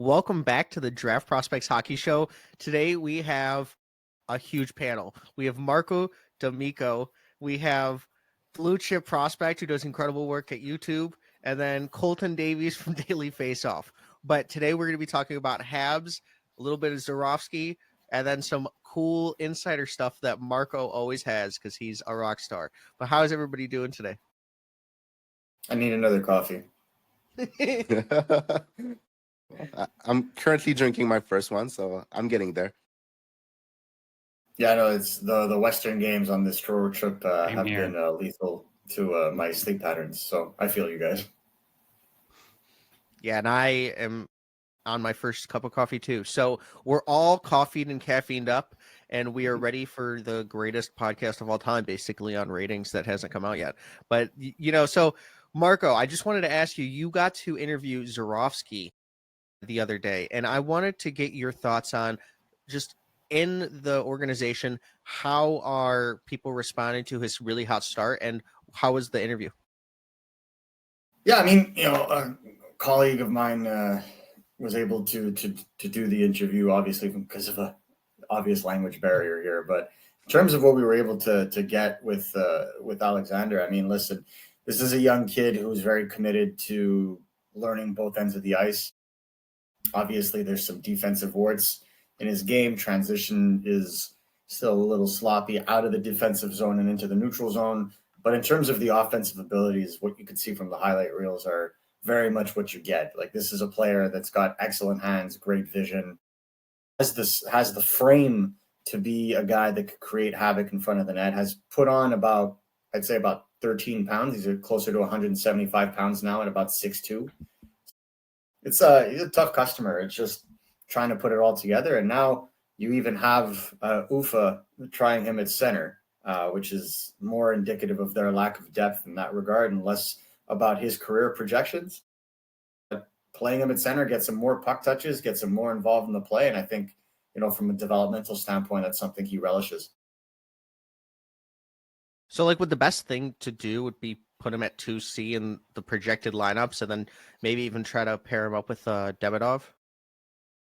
Welcome back to the Draft Prospects Hockey Show. Today we have a huge panel. We have Marco D'Amico. We have Blue Chip Prospect, who does incredible work at YouTube, and then Colton Davies from Daily Faceoff. But today we're going to be talking about Habs, a little bit of Zorowski, and then some cool insider stuff that Marco always has because he's a rock star. But how is everybody doing today? I need another coffee. I'm currently drinking my first one, so I'm getting there. Yeah, I know it's the Western games on this road trip have been lethal to my sleep patterns. So I feel you guys. Yeah, and I am on my first cup of coffee too. So we're all coffeed and caffeined up, and we are ready for the greatest podcast of all time, basically on ratings that hasn't come out yet. But so Marco, I just wanted to ask you, you got to interview Zorowski the other day, and I wanted to get your thoughts on just in the organization, how are people responding to his really hot start, and how was the interview? Yeah, I mean, a colleague of mine was able to do the interview, obviously because of a obvious language barrier here. But in terms of what we were able to get with Alexander, I mean, listen, this is a young kid who's very committed to learning both ends of the ice. Obviously, there's some defensive warts in his game. Transition is still a little sloppy out of the defensive zone and into the neutral zone. But in terms of the offensive abilities, what you can see from the highlight reels are very much what you get. Like, this is a player that's got excellent hands, great vision, has the frame to be a guy that could create havoc in front of the net, has put on about 13 pounds. He's closer to 175 pounds now at about 6'2". He's a tough customer. It's just trying to put it all together. And now you even have Ufa trying him at center, which is more indicative of their lack of depth in that regard and less about his career projections. But playing him at center gets him more puck touches, gets him more involved in the play. And I think, from a developmental standpoint, that's something he relishes. So, would the best thing to do would be put him at 2C in the projected lineups, and then maybe even try to pair him up with Demidov?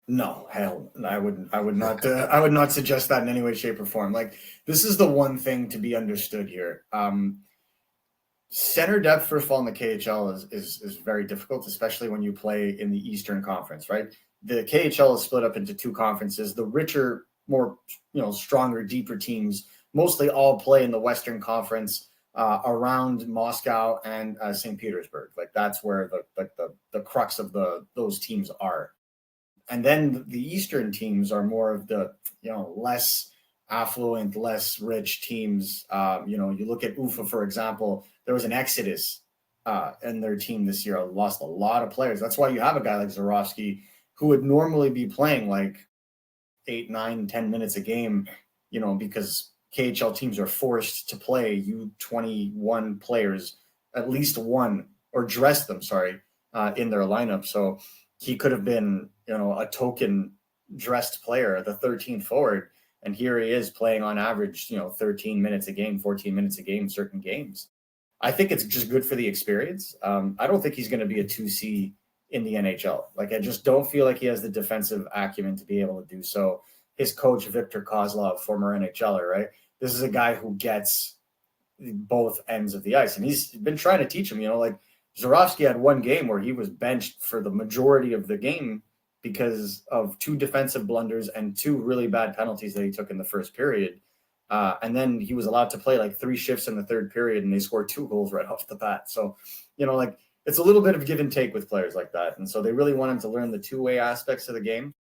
No, hell, I would not. I would not suggest that in any way, shape, or form. Like, this is the one thing to be understood here. Center depth, first of all, in the KHL is very difficult, especially when you play in the Eastern Conference, right? The KHL is split up into two conferences. The richer, more stronger, deeper teams mostly all play in the Western Conference around Moscow and St. Petersburg. Like, that's where the crux of those teams are. And then the Eastern teams are more of the less affluent, less rich teams. You look at Ufa, for example. There was an exodus in their team this year. Lost a lot of players. That's why you have a guy like Zorowski, who would normally be playing like 8, 9, 10 minutes a game, because KHL teams are forced to play U21 players, at least one, or dress them, in their lineup. So he could have been, a token dressed player, the 13th forward. And here he is playing on average, 13 minutes a game, 14 minutes a game, certain games. I think it's just good for the experience. I don't think he's going to be a 2C in the NHL. Like, I just don't feel like he has the defensive acumen to be able to do so. His coach, Viktor Kozlov, former NHLer, right? This is a guy who gets both ends of the ice. And he's been trying to teach him, Zorowski had one game where he was benched for the majority of the game because of 2 defensive blunders and 2 really bad penalties that he took in the first period. And then he was allowed to play like 3 shifts in the third period, and they scored 2 goals right off the bat. So, it's a little bit of give and take with players like that. And so they really want him to learn the two-way aspects of the game.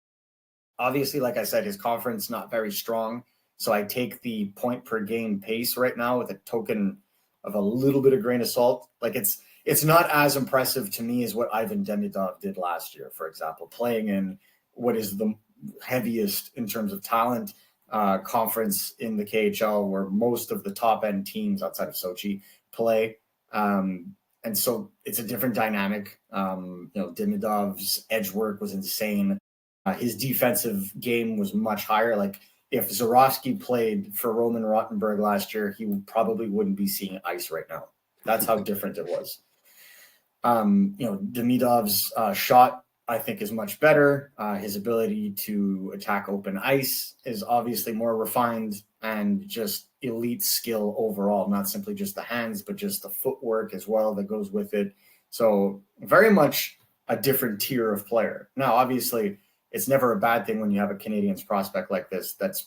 Obviously, like I said, his conference not very strong. So I take the point per game pace right now with a token of a little bit of grain of salt. Like, it's not as impressive to me as what Ivan Demidov did last year, for example, playing in what is the heaviest in terms of talent conference in the KHL, where most of the top end teams outside of Sochi play. And so it's a different dynamic. Demidov's edge work was insane. His defensive game was much higher. Like, if Zorowski played for Roman Rottenberg last year, he probably wouldn't be seeing ice right now. That's how different it was. Demidov's shot I think, is much better. His ability to attack open ice is obviously more refined, and just elite skill overall, not simply just the hands, but just the footwork as well that goes with it. So very much a different tier of player. Now, obviously, it's never a bad thing when you have a Canadiens prospect like this that's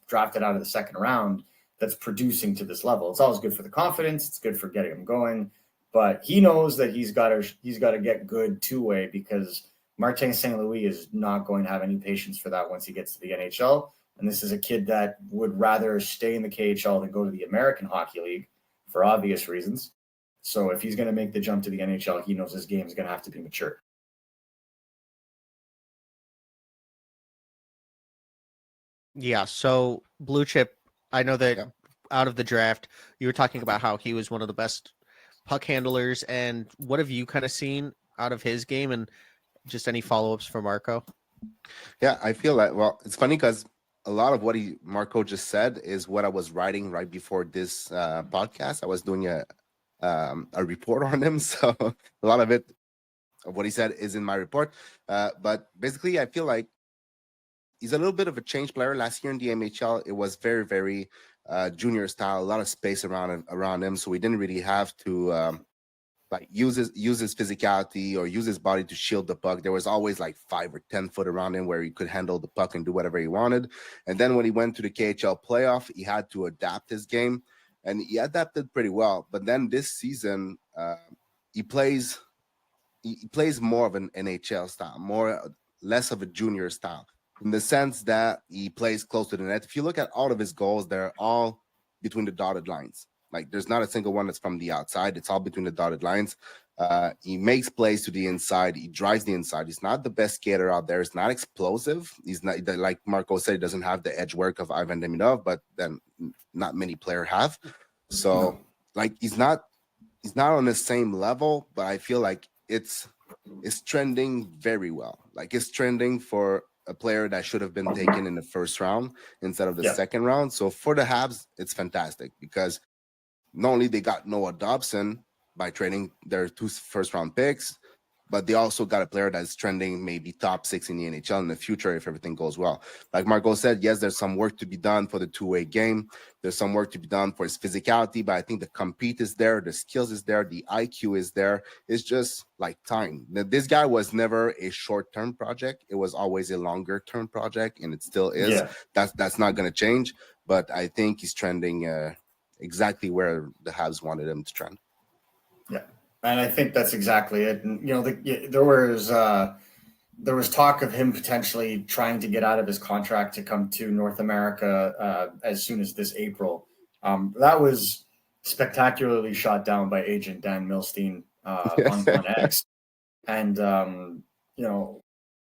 drafted out of the second round that's producing to this level. It's always good for the confidence. It's good for getting him going. But he knows that he's got to get good two-way, because Martin St. Louis is not going to have any patience for that once he gets to the NHL. And this is a kid that would rather stay in the KHL than go to the American Hockey League for obvious reasons. So if he's going to make the jump to the NHL, he knows his game is going to have to be mature. Yeah, so Blue Chip, I know that out of the draft, you were talking about how he was one of the best puck handlers, and what have you kind of seen out of his game, and just any follow-ups for Marco? Yeah, I feel like, well, it's funny because a lot of what Marco just said is what I was writing right before this podcast. I was doing a report on him, so a lot of what he said is in my report. But basically, I feel like he's a little bit of a change player. Last year in the MHL, it was very, very junior style, a lot of space around him, so we didn't really have to like use his physicality or use his body to shield the puck. There was always like 5 or 10 foot around him where he could handle the puck and do whatever he wanted. And then when he went to the KHL playoff, he had to adapt his game, and he adapted pretty well. But then this season, he plays more of an NHL style, less of a junior style, in the sense that he plays close to the net. If you look at all of his goals, they're all between the dotted lines. Like, there's not a single one that's from the outside. It's all between the dotted lines. He makes plays to the inside. He drives the inside. He's not the best skater out there. He's not explosive. He's not, like Marco said, he doesn't have the edge work of Ivan Demidov, but then not many players have. So, like, he's not on the same level, but I feel like it's trending very well. Like, it's trending for a player that should have been taken in the first round instead of the second round. So for the Habs, it's fantastic, because not only they got Noah Dobson by trading their 2 first-round picks, but they also got a player that's trending maybe top 6 in the NHL in the future if everything goes well. Like Marco said, yes, there's some work to be done for the two-way game. There's some work to be done for his physicality, but I think the compete is there, the skills is there, the IQ is there. It's just like time. This guy was never a short-term project. It was always a longer-term project, and it still is. Yeah. That's not going to change, but I think he's trending exactly where the Habs wanted him to trend. Yeah. And I think that's exactly it. And, there was talk of him potentially trying to get out of his contract to come to North America as soon as this April. That was spectacularly shot down by agent Dan Milstein on X. And,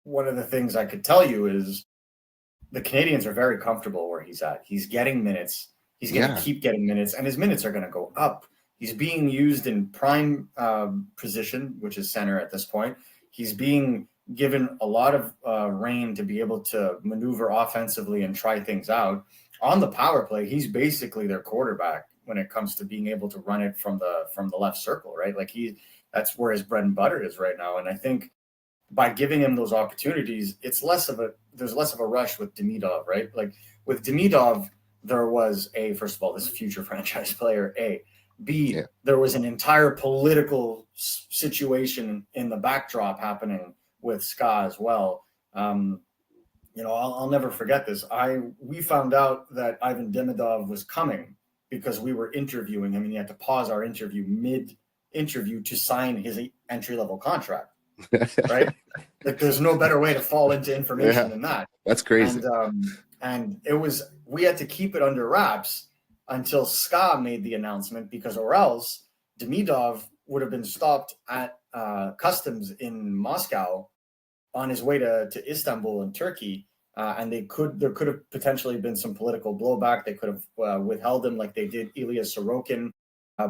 one of the things I could tell you is the Canadiens are very comfortable where he's at. He's getting minutes. He's going to keep getting minutes, and his minutes are going to go up. He's being used in prime position, which is center at this point. He's being given a lot of reign to be able to maneuver offensively and try things out. On the power play, he's basically their quarterback when it comes to being able to run it from the left circle, right? Like that's where his bread and butter is right now. And I think by giving him those opportunities, there's less of a rush with Demidov, right? Like with Demidov, there was first of all, this future franchise player, B, there was an entire political situation in the backdrop happening with Ska as well. I'll never forget this. We found out that Ivan Demidov was coming because we were interviewing him, and he had to pause our interview mid-interview to sign his entry-level contract. Right? Like, there's no better way to fall into information than that. That's crazy. And we had to keep it under wraps until Ska made the announcement, because or else Demidov would have been stopped at customs in Moscow on his way to Istanbul in Turkey, and there could have potentially been some political blowback. They could have withheld him like they did Ilya Sorokin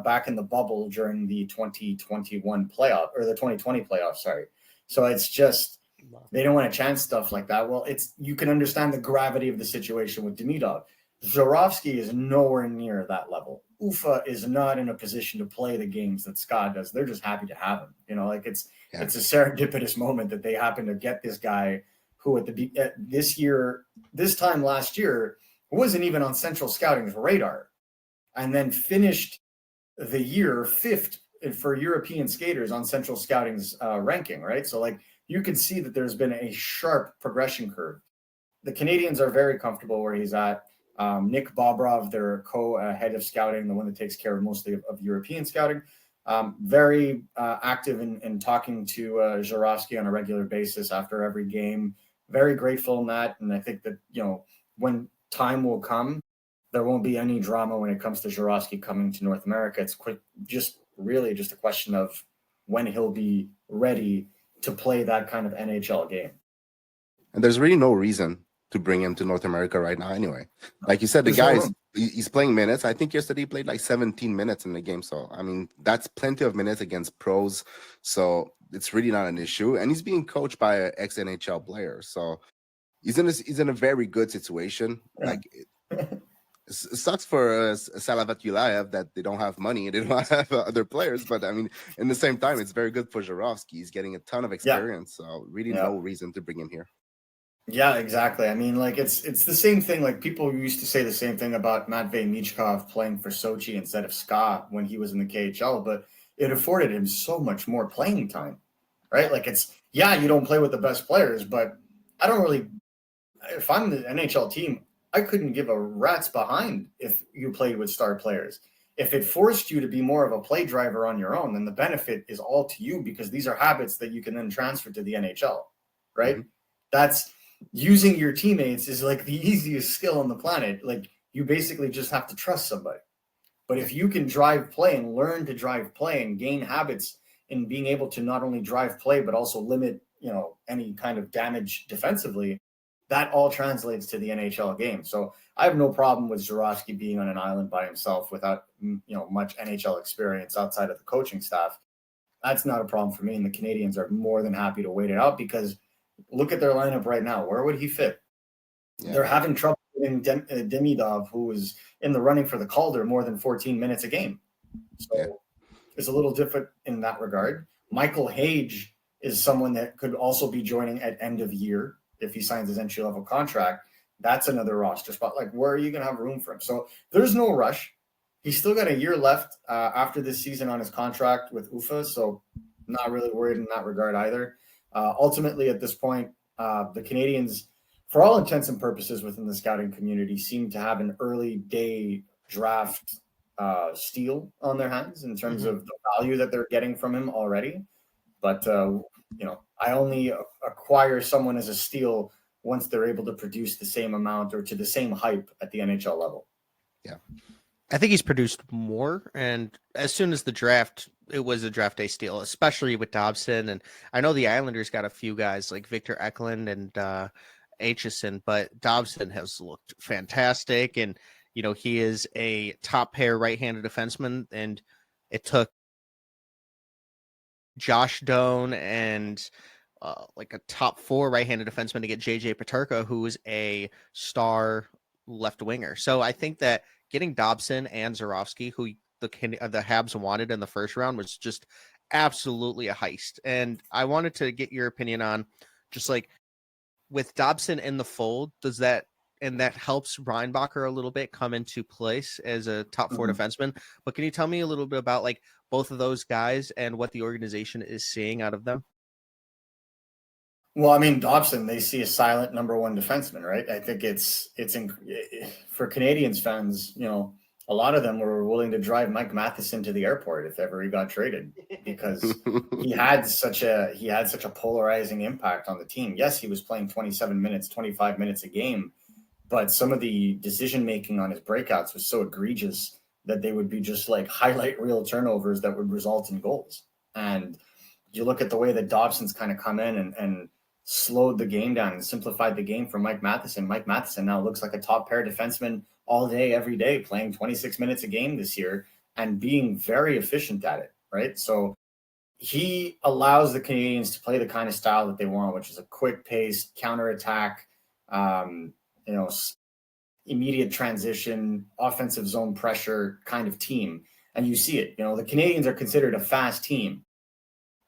back in the bubble during the 2021 playoff, or the 2020 playoff, sorry. So it's just, they don't want to chance stuff like that. Well, you can understand the gravity of the situation with Demidov. Zborowski is nowhere near that level. Ufa is not in a position to play the games that Scott does. They're just happy to have him. You know, like it's a serendipitous moment that they happen to get this guy who this time last year wasn't even on Central Scouting's radar, and then finished the year fifth for European skaters on Central Scouting's ranking, right? So like you can see that there's been a sharp progression curve. The Canadiens are very comfortable where he's at. Nick Bobrov, their co-head of scouting, the one that takes care of mostly of European scouting, very active in talking to Zborowski on a regular basis after every game. Very grateful in that. And I think that, you know, when time will come, there won't be any drama when it comes to Zborowski coming to North America. It's really just a question of when he'll be ready to play that kind of NHL game. And there's really no reason to bring him to North America right now anyway. Like you said, the guy he's playing minutes. I think yesterday he played like 17 minutes in the game. So, I mean, that's plenty of minutes against pros. So it's really not an issue. And he's being coached by an ex-NHL player. So he's in a very good situation. Yeah. Like it sucks for Salavat Yulaev that they don't have money and they don't have other players. But I mean, in the same time, it's very good for Zborowski. He's getting a ton of experience. Yeah. So really no reason to bring him here. Yeah, exactly. I mean, like it's the same thing. Like people used to say the same thing about Matvei Michkov playing for Sochi instead of Ska when he was in the KHL, but it afforded him so much more playing time, right? Like you don't play with the best players, but I don't really. If I'm the NHL team, I couldn't give a rat's behind if you played with star players. If it forced you to be more of a play driver on your own, then the benefit is all to you because these are habits that you can then transfer to the NHL, right? Mm-hmm. That's using your teammates is like the easiest skill on the planet. Like you basically just have to trust somebody. But if you can drive play and learn to drive play and gain habits in being able to not only drive play, but also limit, you know, any kind of damage defensively, that all translates to the NHL game. So I have no problem with Zborowski being on an island by himself without, you know, much NHL experience outside of the coaching staff. That's not a problem for me. And the Canadiens are more than happy to wait it out because look at their lineup right now. Where would he fit? Yeah. They're having trouble getting Demidov, who is in the running for the Calder, more than 14 minutes a game. So it's a little different in that regard. Michael Hage is someone that could also be joining at end of year if he signs his entry-level contract. That's another roster spot. Like, where are you going to have room for him? So there's no rush. He's still got a year left after this season on his contract with UFA, so not really worried in that regard either. Ultimately, at this point, the Canadiens, for all intents and purposes within the scouting community, seem to have an early day draft steal on their hands in terms of the value that they're getting from him already. But, you know, I only acquire someone as a steal once they're able to produce the same amount or to the same hype at the NHL level. Yeah. I think he's produced more, and as soon as the draft, it was a draft day steal, especially with Dobson. And I know the Islanders got a few guys like Victor Eklund and Aitchison, but Dobson has looked fantastic. And, you know, he is a top pair right-handed defenseman, and it took Josh Doan and like a top 4 right-handed defenseman to get JJ Peterka, who is a star left winger. So I think that getting Dobson and Zborowski, who the Habs wanted in the first round, was just absolutely a heist. And I wanted to get your opinion on just like with Dobson in the fold, does that, and that helps Reinbacher a little bit come into place as a top 4 defenseman. But can you tell me a little bit about like both of those guys and what the organization is seeing out of them? Well, I mean, Dobson, they see a silent number 1 defenseman, right? I think it's for Canadiens fans, you know, a lot of them were willing to drive Mike Matheson to the airport if ever he got traded because he had such a polarizing impact on the team. Yes, he was playing 27 minutes, 25 minutes a game, but some of the decision making on his breakouts was so egregious that they would be just like highlight reel turnovers that would result in goals. And you look at the way that Dobson's kind of come in and slowed the game down and simplified the game for Mike Matheson. Mike Matheson now looks like a top pair defenseman all day, every day, playing 26 minutes a game this year and being very efficient at it, right? So he allows the Canadiens to play the kind of style that they want, which is a quick-paced counterattack. You know, immediate transition, offensive zone pressure kind of team. And you see it. The Canadiens are considered a fast team.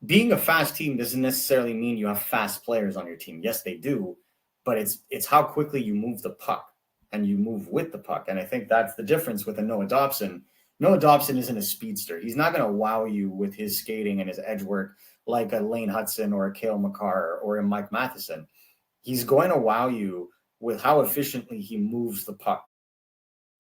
Being a fast team doesn't necessarily mean you have fast players on your team. Yes, they do, but it's how quickly you move the puck and you move with the puck. And I think that's the difference with a Noah Dobson. Noah Dobson isn't a speedster. He's not going to wow you with his skating and his edge work like a Lane Hudson or a Cale Makar or a Mike Matheson. He's going to wow you with how efficiently he moves the puck,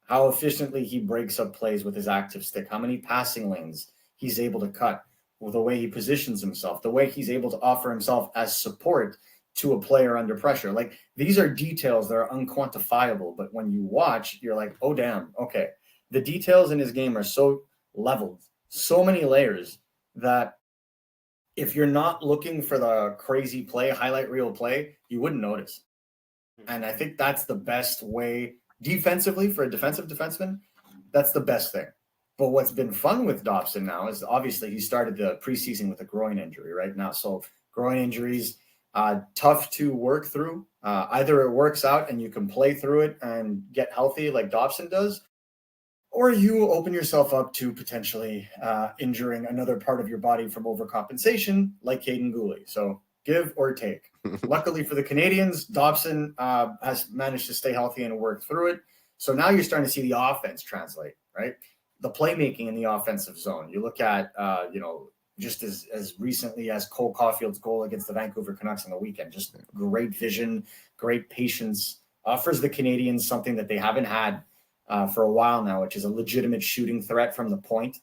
how efficiently he breaks up plays with his active stick, how many passing lanes he's able to cut, with the way he positions himself, the way he's able to offer himself as support to a player under pressure. Like, these are details that are unquantifiable, but when you watch, you're like, oh, damn, okay. The details in his game are so leveled, so many layers, that if you're not looking for the crazy play, highlight reel play, you wouldn't notice. And I think that's the best way defensively for a defensive defenseman. That's the best thing. But what's been fun with Dobson now is obviously he started the preseason with a groin injury right now. So groin injuries, tough to work through. Either it works out and you can play through it and get healthy like Dobson does, or you open yourself up to potentially injuring another part of your body from overcompensation like Caden Gooley. So give or take. Luckily for the Canadiens, Dobson has managed to stay healthy and work through it. So now you're starting to see the offense translate, right? The playmaking in the offensive zone. You look at, just as recently as Cole Caulfield's goal against the Vancouver Canucks on the weekend. Just great vision, great patience. Offers the Canadiens something that they haven't had for a while now, which is a legitimate shooting threat from the point.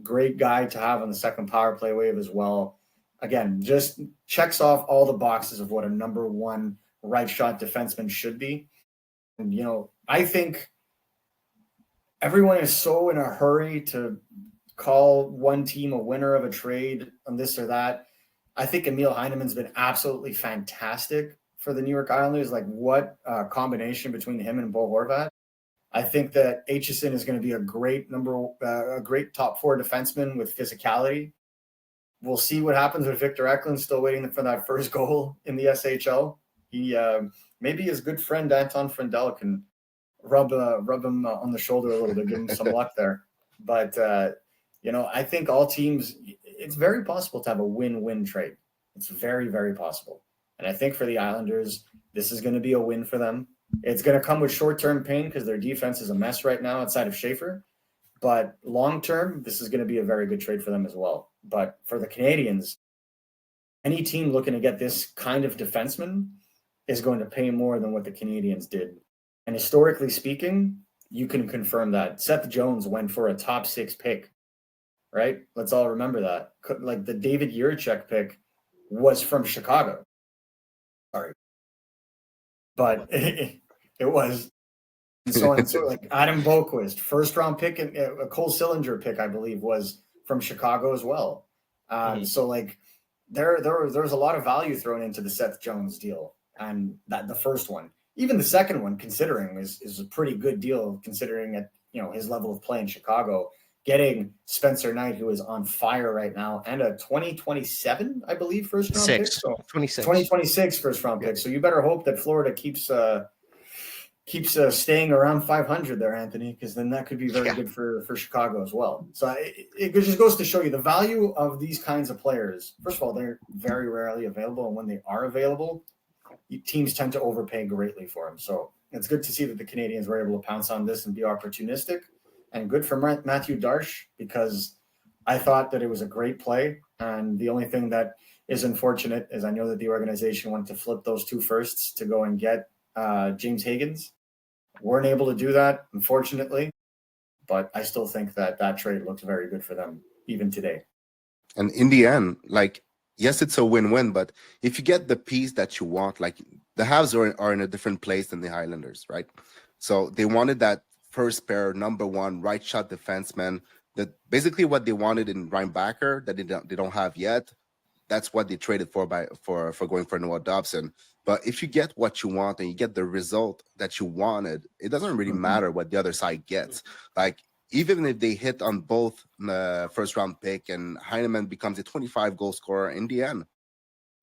Great guy to have on the second power play wave as well. Again, just checks off all the boxes of what a number one right shot defenseman should be. And, I think everyone is so in a hurry to call one team a winner of a trade on this or that. I think Emil Heineman's been absolutely fantastic for the New York Islanders. Like, what a combination between him and Bo Horvat. I think that Aitchison is going to be a great top four defenseman with physicality. We'll see what happens with Victor Eklund, still waiting for that first goal in the SHL. He maybe his good friend Anton Frendel can rub him on the shoulder a little bit, give him some luck there. But, I think all teams, it's very possible to have a win-win trade. It's very, very possible. And I think for the Islanders, this is going to be a win for them. It's going to come with short-term pain because their defense is a mess right now outside of Schaefer. But long-term, this is going to be a very good trade for them as well. But for the Canadiens, any team looking to get this kind of defenseman is going to pay more than what the Canadiens did. And historically speaking, you can confirm that. Seth Jones went for a top 6 pick, right? Let's all remember that. Like, the David Jiricek pick was from Chicago. Sorry. But it was. And so on and so, like Adam Boquist, first round pick, and a Cole Sillinger pick, I believe, was from Chicago as well. So like there's a lot of value thrown into the Seth Jones deal, and that the first one, even the second one, considering is a pretty good deal considering at his level of play in Chicago. Getting Spencer Knight, who is on fire right now, and a 2027, I believe, first round pick. So 2026 first round pick. So you better hope that Florida keeps staying around 500 there, Anthony, because then that could be very good for Chicago as well. So it just goes to show you the value of these kinds of players. First of all, they're very rarely available, and when they are available, teams tend to overpay greatly for them. So it's good to see that the Canadiens were able to pounce on this and be opportunistic, and good for Matthew Darche, because I thought that it was a great play. And the only thing that is unfortunate is I know that the organization wanted to flip those 2 firsts to go and get James Higgins. Weren't able to do that, unfortunately, but I still think that trade looks very good for them even today. And in the end, like, yes, it's a win-win, but if you get the piece that you want, like the Habs are in a different place than the Highlanders, right? So they wanted that first pair, number one, right shot defenseman, that basically what they wanted in Reinbacher that they don't have yet. That's what they traded for going for Noah Dobson. But if you get what you want and you get the result that you wanted, it doesn't really matter what the other side gets. Like, even if they hit on both first round pick and Heineman becomes a 25 goal scorer in the end,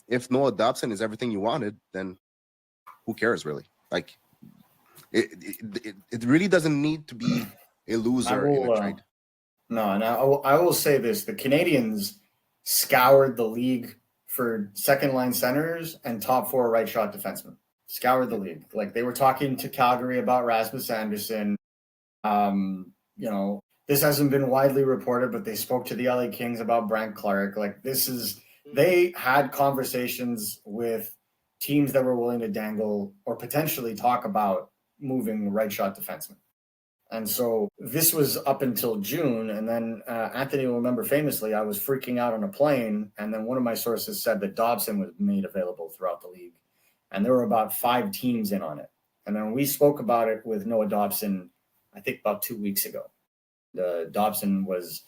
if Noah Dobson is everything you wanted, then who cares really? Like, It really doesn't need to be a loser in a trade. No, and I will say this: the Canadiens scoured the league for second line centers and top 4 right shot defensemen. Scoured the league. Like, they were talking to Calgary about Rasmus Anderson. This hasn't been widely reported, but they spoke to the LA Kings about Brandt Clark. Like, they had conversations with teams that were willing to dangle or potentially talk about moving right shot defensemen. And so this was up until June. And then Anthony will remember famously, I was freaking out on a plane. And then one of my sources said that Dobson was made available throughout the league. And there were about 5 teams in on it. And then we spoke about it with Noah Dobson, I think about 2 weeks ago. Dobson was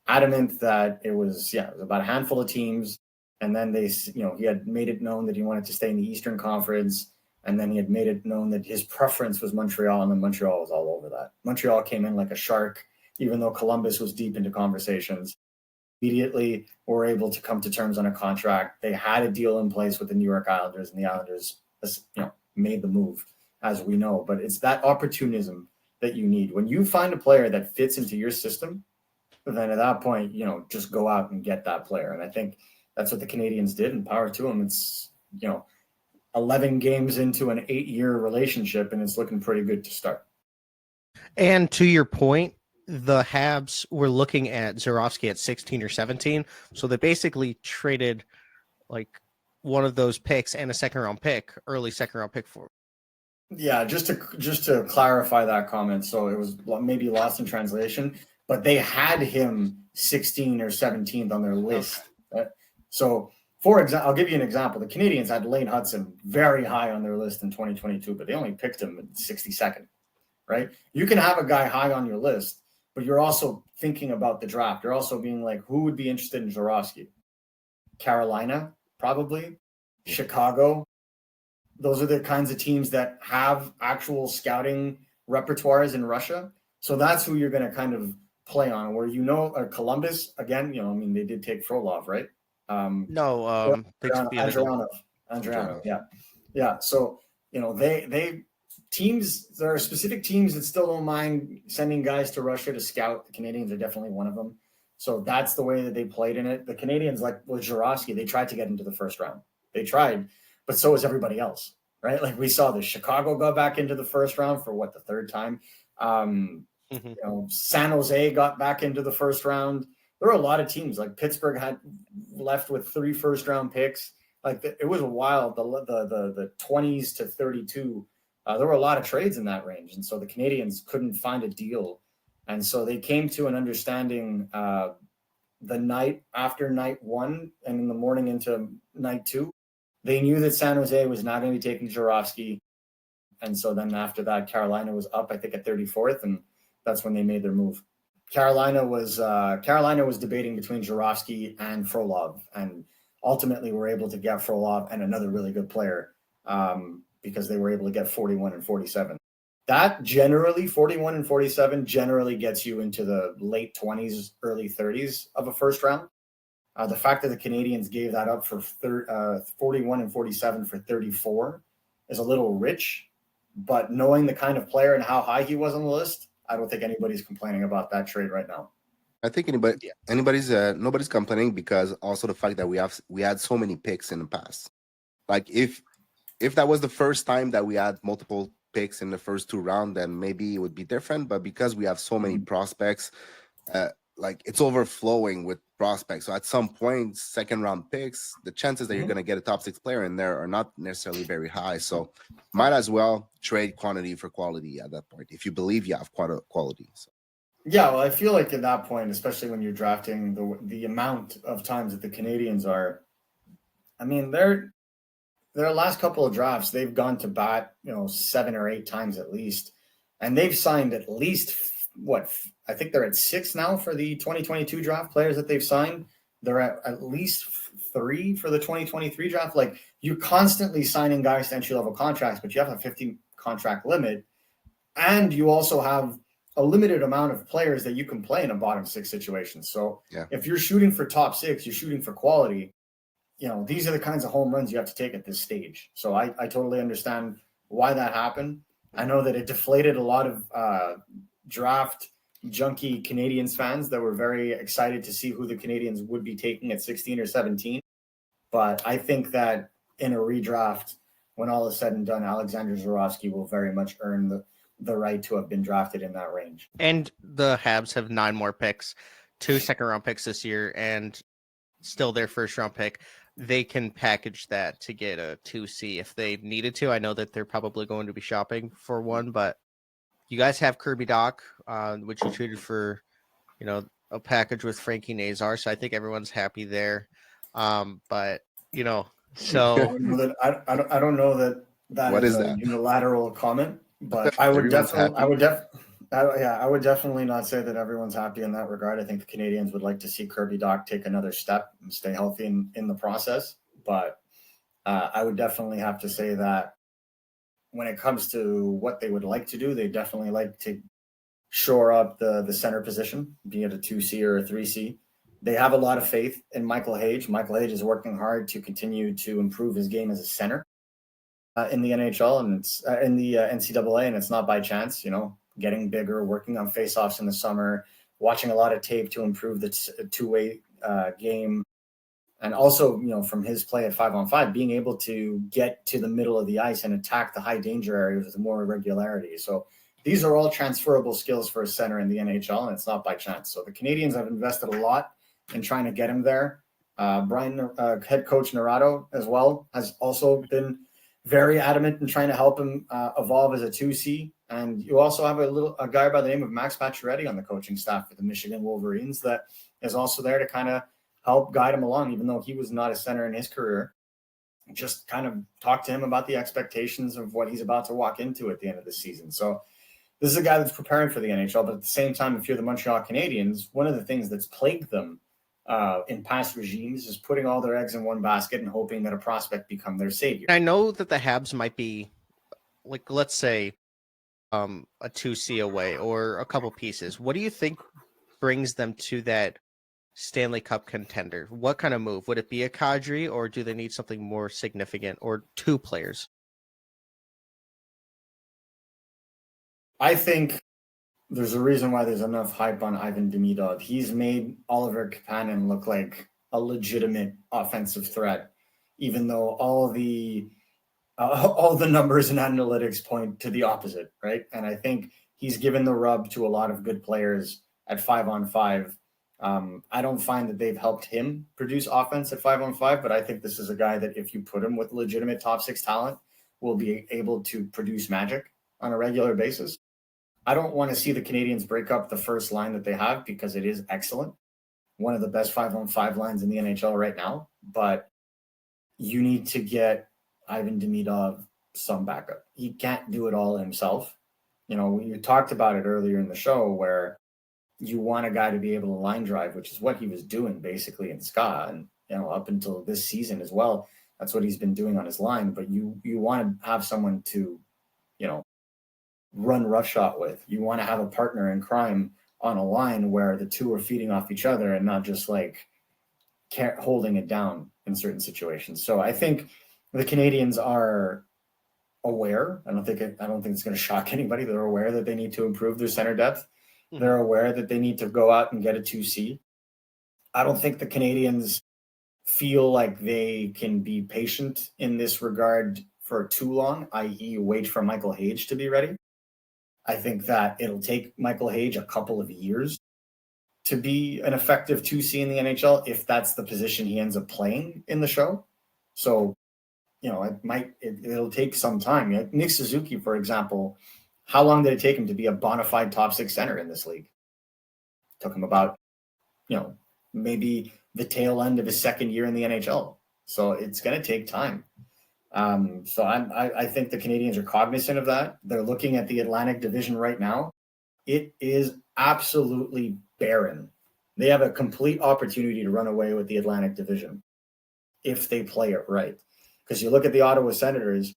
adamant that it was about a handful of teams. And then he had made it known that he wanted to stay in the Eastern Conference. And then he had made it known that his preference was Montreal, and then Montreal was all over that. Montreal came in like a shark, even though Columbus was deep into conversations. Immediately were able to come to terms on a contract. They had a deal in place with the New York Islanders, and the Islanders, made the move, as we know. But it's that opportunism that you need. When you find a player that fits into your system, then at that point, just go out and get that player. And I think that's what the Canadiens did, and power to them. It's, 11 games into an 8-year relationship, and it's looking pretty good to start. And to your point, the Habs were looking at Zurofsky at 16 or 17. So they basically traded like one of those picks and a early second round pick for. Yeah, just to clarify that comment. So it was maybe lost in translation, but they had him 16 or 17th on their list. Okay. Right? So, for example, I'll give you an example. The Canadiens had Lane Hudson very high on their list in 2022, but they only picked him in 62nd, right? You can have a guy high on your list, but you're also thinking about the draft. You're also being like, who would be interested in Zurofsky? Carolina, probably. Chicago. Those are the kinds of teams that have actual scouting repertoires in Russia. So that's who you're going to kind of play on, where Columbus, again, they did take Frolov, right? Andrianov. Yeah. So, they teams, there are specific teams that still don't mind sending guys to Russia to scout. The Canadiens are definitely one of them. So that's the way that they played in it. The Canadiens, like with Zurofsky, they tried to get into the first round. They tried, but so is everybody else, right? Like, we saw the Chicago go back into the first round for the third time. San Jose got back into the first round. There were a lot of teams, like Pittsburgh had left with 3 first-round picks. Like, it was wild. The 20s to 32. There were a lot of trades in that range, and so the Canadiens couldn't find a deal, and so they came to an understanding the night after night 1 and in the morning into night 2. They knew that San Jose was not going to be taking Zurofsky, and so then after that, Carolina was up, I think, at 34th, and that's when they made their move. Carolina was debating between Zurofsky and Frolov, and ultimately were able to get Frolov and another really good player because they were able to get 41 and 47. That generally, 41 and 47 generally gets you into the late 20s, early 30s of a first round. The fact that the Canadiens gave that up for 41 and 47 for 34 is a little rich, but knowing the kind of player and how high he was on the list, I don't think anybody's complaining about that trade right now. I think nobody's complaining, because also the fact that we had so many picks in the past. Like, if that was the first time that we had multiple picks in the first 2 rounds, then maybe it would be different. But because we have so many prospects, like, it's overflowing with prospects. So at some point, second round picks, the chances that you're going to get a top 6 player in there are not necessarily very high. So might as well trade quantity for quality at that point, if you believe you have quality. So. Yeah, well, I feel like at that point, especially when you're drafting, the amount of times that the Canadiens are, their last couple of drafts, they've gone to bat, 7 or 8 times at least, and they've signed at least I think they're at 6 now for the 2022 draft players that they've signed. They're at least 3 for the 2023 draft. Like, you're constantly signing guys to entry-level contracts, but you have a 50 contract limit, and you also have a limited amount of players that you can play in a bottom 6 situation. So if you're shooting for top 6, you're shooting for quality. These are the kinds of home runs you have to take at this stage. So I totally understand why that happened. I know that it deflated a lot of draft junkie Canadiens fans that were very excited to see who the Canadiens would be taking at 16 or 17. But I think that in a redraft, when all is said and done, Alexander Zborowski will very much earn the right to have been drafted in that range. And the Habs have 9 more picks, 2 second-round picks this year, and still their first-round pick. They can package that to get a 2C if they needed to. I know that they're probably going to be shopping for one, but you guys have Kirby Doc, which you traded for, a package with Frankie Nazar, so I think everyone's happy there. But, so... I don't know that What is a that? unilateral comment, but I would definitely not say that everyone's happy in that regard. I think the Canadiens would like to see Kirby Doc take another step and stay healthy in the process. But I would definitely have to say that when it comes to what they would like to do, they definitely like to shore up the center position, be it a 2C or a 3C. They have a lot of faith in Michael Hage. Michael Hage is working hard to continue to improve his game as a center in the NHL and it's in the NCAA, and it's not by chance. Getting bigger, working on faceoffs in the summer, watching a lot of tape to improve the two-way game, and also from his play at 5-on-5, being able to get to the middle of the ice and attack the high danger areas with more regularity. So these are all transferable skills for a center in the NHL, and it's not by chance. So the Canadiens have invested a lot in trying to get him there. Brian, head coach Naurato as well, has also been very adamant in trying to help him evolve as a 2C. And you also have a guy by the name of Max Pacioretty on the coaching staff for the Michigan Wolverines that is also there to kind of help guide him along, even though he was not a center in his career. Just kind of talk to him about the expectations of what he's about to walk into at the end of the season. So this is a guy that's preparing for the NHL, but at the same time, if you're the Montreal Canadiens, one of the things that's plagued them in past regimes is putting all their eggs in one basket and hoping that a prospect become their savior. I know that the Habs might be, like, let's say, a 2C away or a couple pieces. What do you think brings them to that Stanley Cup contender? What kind of move? Would it be a Kadri, or do they need something more significant, or 2 players? I think there's a reason why there's enough hype on Ivan Demidov. He's made Oliver Kapanen look like a legitimate offensive threat, even though all the numbers and analytics point to the opposite, right? And I think he's given the rub to a lot of good players at 5-on-5. I don't find that they've helped him produce offense at 5-on-5, but I think this is a guy that if you put him with legitimate top 6 talent, will be able to produce magic on a regular basis. I don't want to see the Canadiens break up the first line that they have because it is excellent. One of the best 5-on-5 lines in the NHL right now, but you need to get Ivan Demidov some backup. He can't do it all himself. You talked about it earlier in the show where you want a guy to be able to line drive, which is what he was doing basically in SKA and up until this season as well. That's what he's been doing on his line. But you want to have someone to, run roughshod with. You want to have a partner in crime on a line where the two are feeding off each other and not just like holding it down in certain situations. So I think the Canadiens are aware. I don't think it's going to shock anybody. They're aware that they need to improve their center depth. Mm-hmm. They're aware that they need to go out and get a 2C. I don't think the Canadiens feel like they can be patient in this regard for too long, i.e. wait for Michael Hage to be ready. I think that it'll take Michael Hage a couple of years to be an effective 2C in the NHL if that's the position he ends up playing in the show. So, it'll take some time. Nick Suzuki, for example, how long did it take him to be a bona fide top 6 center in this league? It took him about, maybe the tail end of his second year in the NHL. So it's going to take time. So I think the Canadiens are cognizant of that. They're looking at the Atlantic Division right now. It is absolutely barren. They have a complete opportunity to run away with the Atlantic Division if they play it right. Because you look at the Ottawa Senators,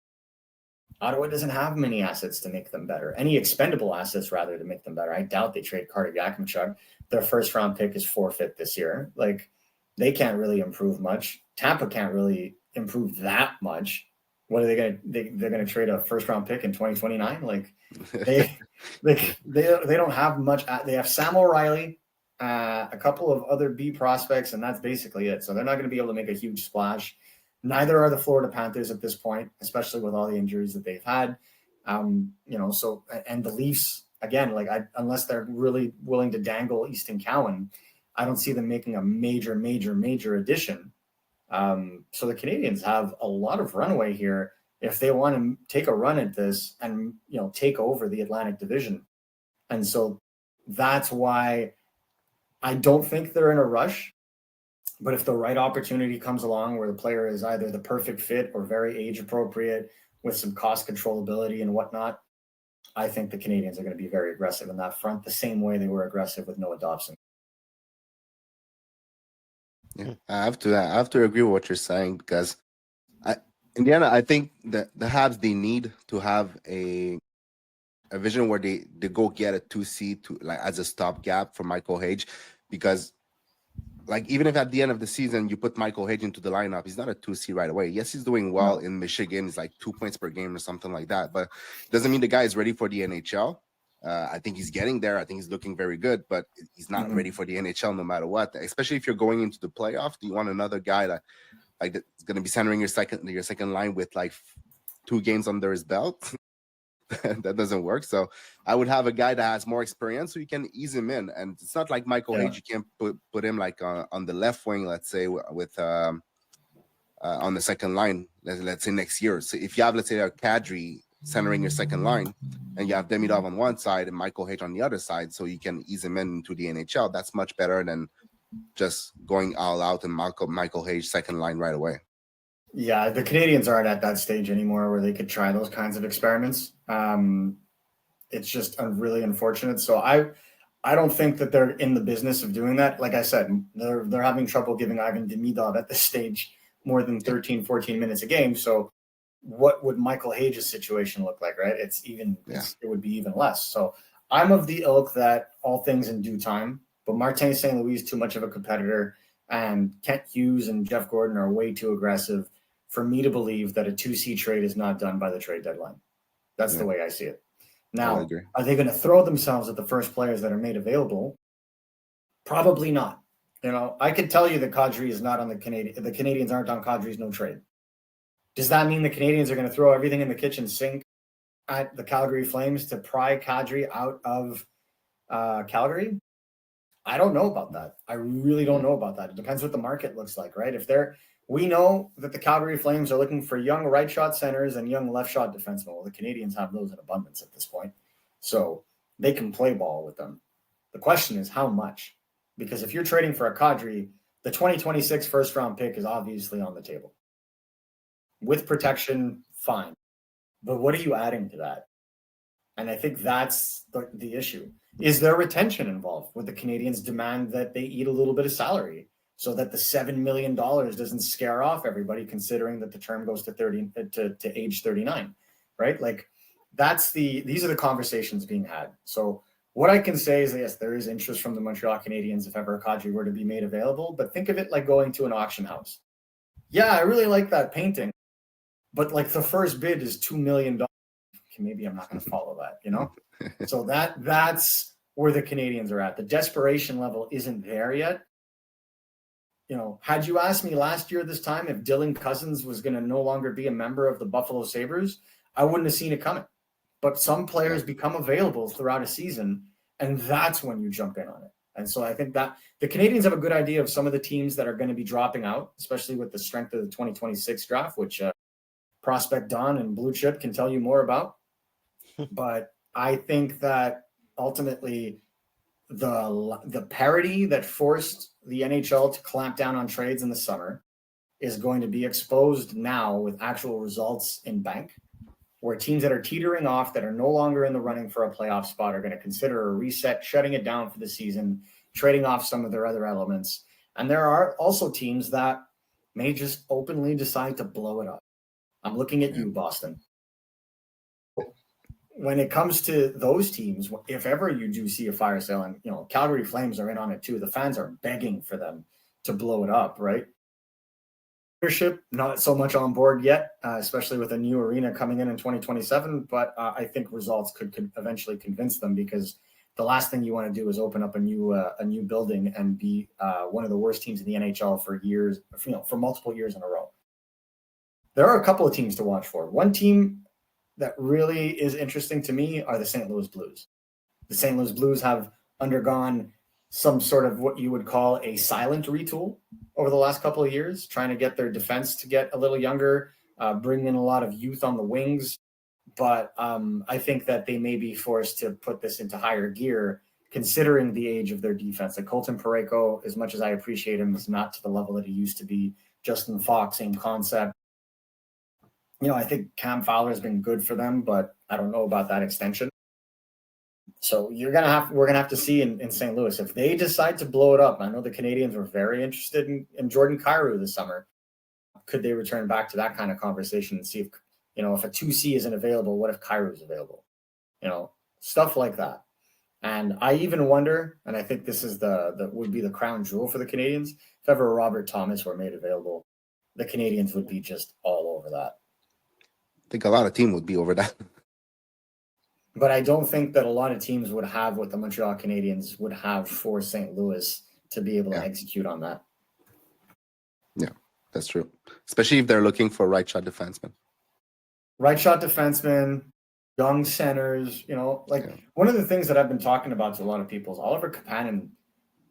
Ottawa doesn't have many assets to make them better. Any expendable assets, rather, to make them better. I doubt they trade Carter Yakimchuk. Their first-round pick is forfeit this year. Like, they can't really improve much. Tampa can't really improve that much. What are they going to? They're going to trade a first round pick in 2029? Like they don't have much. They have Sam O'Reilly, a couple of other B prospects, and that's basically it. So they're not going to be able to make a huge splash. Neither are the Florida Panthers at this point, especially with all the injuries that they've had. So and the Leafs again, like unless they're really willing to dangle Easton Cowan, I don't see them making a major addition. So the Canadiens have a lot of runway here if they want to take a run at this and take over the Atlantic Division. And so that's why I don't think they're in a rush. But if the right opportunity comes along where the player is either the perfect fit or very age appropriate with some cost controllability and whatnot, I think the Canadiens are going to be very aggressive in that front, the same way they were aggressive with Noah Dobson. Yeah, I have to agree with what you're saying, because in the end, I think that the Habs, they need to have a vision where they go get a 2C to like as a stopgap for Michael Hage, because like even if at the end of the season you put Michael Hage into the lineup, he's not a 2C right away. Yes, he's doing well in Michigan. He's like 2 points per game or something like that, but doesn't mean the guy is ready for the NHL. I think he's getting there. I think he's looking very good, but he's not ready for the NHL no matter what. Especially if you're going into the playoff, you want another guy that like that's going to be centering your second line with like 2 games under his belt. That doesn't work. So I would have a guy that has more experience so you can ease him in. And it's not like Michael Hage, you can't put him like on the left wing, let's say, with on the second line, let's say next year. So if you have, let's say, a Kadri centering your second line and you have Demidov on one side and Michael Hage on the other side, so you can ease him into the NHL, that's much better than just going all out and Michael Hage second line right away. Yeah, the Canadiens aren't at that stage anymore where they could try those kinds of experiments. It's just really unfortunate. So I don't think that they're in the business of doing that. Like I said, they're having trouble giving Ivan Demidov at this stage more than 13, 14 minutes a game. So what would Michael Hage's situation look like, right? It would be even less. So I'm of the ilk that all things in due time, but Martin St. Louis is too much of a competitor, and Kent Hughes and Jeff Gordon are way too aggressive for me to believe that a 2C trade is not done by the trade deadline. That's the way I see it. Now, are they going to throw themselves at the first players that are made available? Probably not. I could tell you that Kadri is not on the Canadiens. The Canadiens aren't on Kadri's no trade. Does that mean the Canadiens are going to throw everything in the kitchen sink at the Calgary Flames to pry Kadri out of Calgary? I don't know about that. I really don't know about that. It depends what the market looks like, right? We know that the Calgary Flames are looking for young right shot centers and young left shot defensemen. Well, the Canadiens have those in abundance at this point. So they can play ball with them. The question is how much? Because if you're trading for a Kadri, the 2026 first round pick is obviously on the table. With protection, fine. But what are you adding to that? And I think that's the issue. Is there retention involved? Would the Canadiens demand that they eat a little bit of salary so that the $7 million doesn't scare off everybody, considering that the term goes to age 39, right? Like these are the conversations being had. So what I can say is that, yes, there is interest from the Montreal Canadiens if ever Kadri were to be made available, but think of it like going to an auction house. Yeah, I really like that painting, but like the first bid is $2 million. Maybe I'm not going to follow that, So that's where the Canadiens are at. The desperation level isn't there yet. Had you asked me last year this time if Dylan Cousins was going to no longer be a member of the Buffalo Sabres, I wouldn't have seen it coming. But some players become available throughout a season, and that's when you jump in on it. And so I think that the Canadiens have a good idea of some of the teams that are going to be dropping out, especially with the strength of the 2026 draft, which Prospect Don and Blue Chip can tell you more about. But I think that ultimately the parity that forced the NHL to clamp down on trades in the summer is going to be exposed now with actual results in bank, where teams that are teetering off, that are no longer in the running for a playoff spot, are going to consider a reset, shutting it down for the season, trading off some of their other elements. And there are also teams that may just openly decide to blow it up. I'm looking at you, Boston. When it comes to those teams, if ever you do see a fire sale, and Calgary Flames are in on it too, the fans are begging for them to blow it up, right? Leadership not so much on board yet, especially with a new arena coming in 2027. But I think results could eventually convince them, because the last thing you want to do is open up a new building and be one of the worst teams in the NHL for years, for multiple years in a row. There are a couple of teams to watch for. One team that really is interesting to me are the St. Louis Blues. The St. Louis Blues have undergone some sort of what you would call a silent retool over the last couple of years, trying to get their defense to get a little younger, bring in a lot of youth on the wings. But I think that they may be forced to put this into higher gear, considering the age of their defense. Like Colton Parayko, as much as I appreciate him, is not to the level that he used to be. Justin Fox, same concept. I think Cam Fowler has been good for them, but I don't know about that extension. So we're gonna have to see in St. Louis if they decide to blow it up. I know the Canadiens were very interested in Jordan Kyrou this summer. Could they return back to that kind of conversation and see if if a 2C isn't available, what if Kyrou is available? Stuff like that. And I even wonder, and I think this is the would be the crown jewel for the Canadiens, if ever Robert Thomas were made available, the Canadiens would be just all over that. I think a lot of teams would be over that. But I don't think that a lot of teams would have what the Montreal Canadiens would have for St. Louis to be able to execute on that. Yeah, that's true. Especially if they're looking for right shot defensemen. Right shot defensemen, young centers, one of the things that I've been talking about to a lot of people is Oliver Kapanen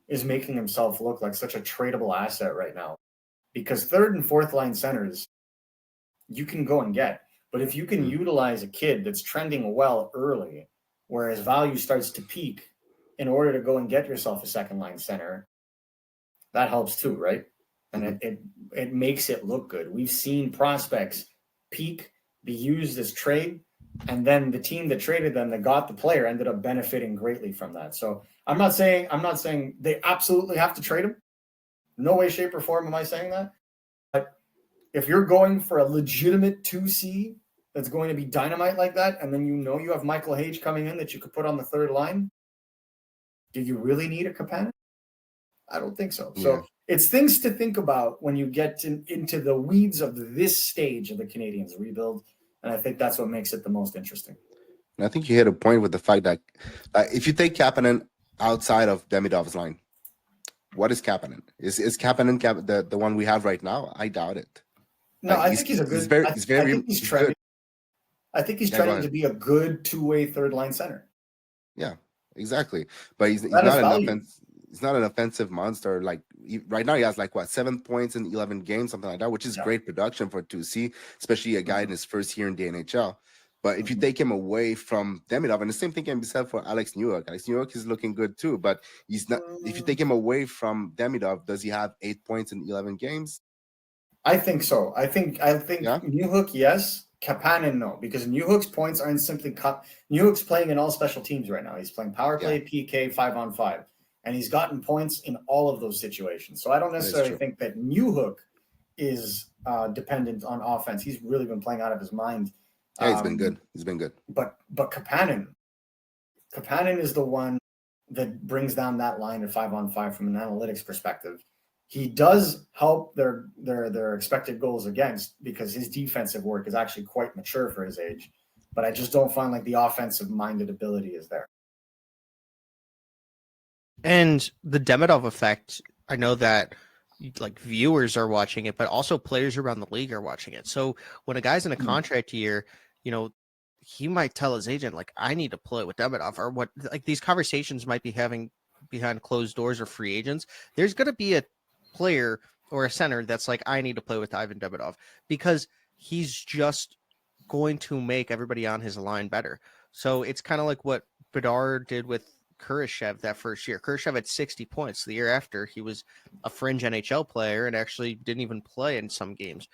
is making himself look like such a tradable asset right now, because third and fourth line centers you can go and get. But if you can utilize a kid that's trending well early, where his value starts to peak in order to go and get yourself a second line center, that helps too, right? And it makes it look good. We've seen prospects peak, be used as trade, and then the team that traded them, that got the player, ended up benefiting greatly from that. So I'm not saying they absolutely have to trade him. No way, shape, or form am I saying that. But if you're going for a legitimate 2C that's going to be dynamite like that, and then you have Michael Hage coming in that you could put on the third line, do you really need a Kapanen? I don't think so. So it's things to think about when you get into the weeds of this stage of the Canadiens rebuild, and I think that's what makes it the most interesting. And I think you hit a point with the fact that if you take Kapanen outside of Demidov's line, what is Kapanen? Is Kapanen the one we have right now? I doubt it. No, I think he's a good. I think he's trending. I think he's trending to be a good two-way third line center. Yeah, exactly. But he's not he's not an offensive monster. Like right now, he has 7 points in 11 games, something like that, which is great production for 2C, especially a guy in his first year in the NHL. But if you take him away from Demidov, and the same thing can be said for Alex Newhook. Alex Newhook is looking good too, but he's not. If you take him away from Demidov, does he have 8 points in 11 games? I think so. I think Newhook, yes. Kapanen, no, because Newhook's points aren't simply cut. Newhook's playing in all special teams right now. He's playing power play, PK, 5-on-5, and he's gotten points in all of those situations. So I don't necessarily think that Newhook is dependent on offense. He's really been playing out of his mind. Yeah, he's been good. He's been good. But Kapanen is the one that brings down that line at 5-on-5 from an analytics perspective. He does help their expected goals against, because his defensive work is actually quite mature for his age. But I just don't find the offensive minded ability is there. And the Demidov effect, I know that viewers are watching it, but also players around the league are watching it. So when a guy's in a contract year, he might tell his agent, I need to play with Demidov, or what, these conversations might be having behind closed doors or free agents. There's going to be a player or a center that's I need to play with Ivan Demidov, because he's just going to make everybody on his line better. So it's kind of like what Bedard did with Kurashev that first year. Kurashev had 60 points. The year after, he was a fringe NHL player and actually didn't even play in some games.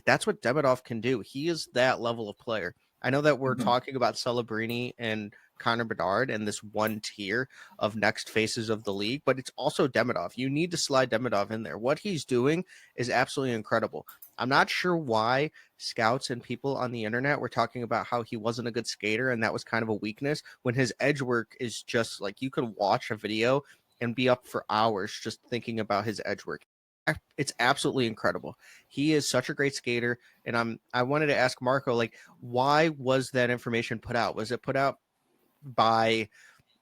That's what Demidov can do. He is that level of player. I know that we're talking about Celebrini and Connor Bedard and this one tier of next faces of the league, but it's also Demidov. You need to slide Demidov in there. What he's doing is absolutely incredible. I'm not sure why scouts and people on the internet were talking about how he wasn't a good skater and that was kind of a weakness, when his edge work is just you could watch a video and be up for hours just thinking about his edge work. it's absolutely incredible. He is such a great skater, and I wanted to ask Marco, like, why was that information put out? Was it put out by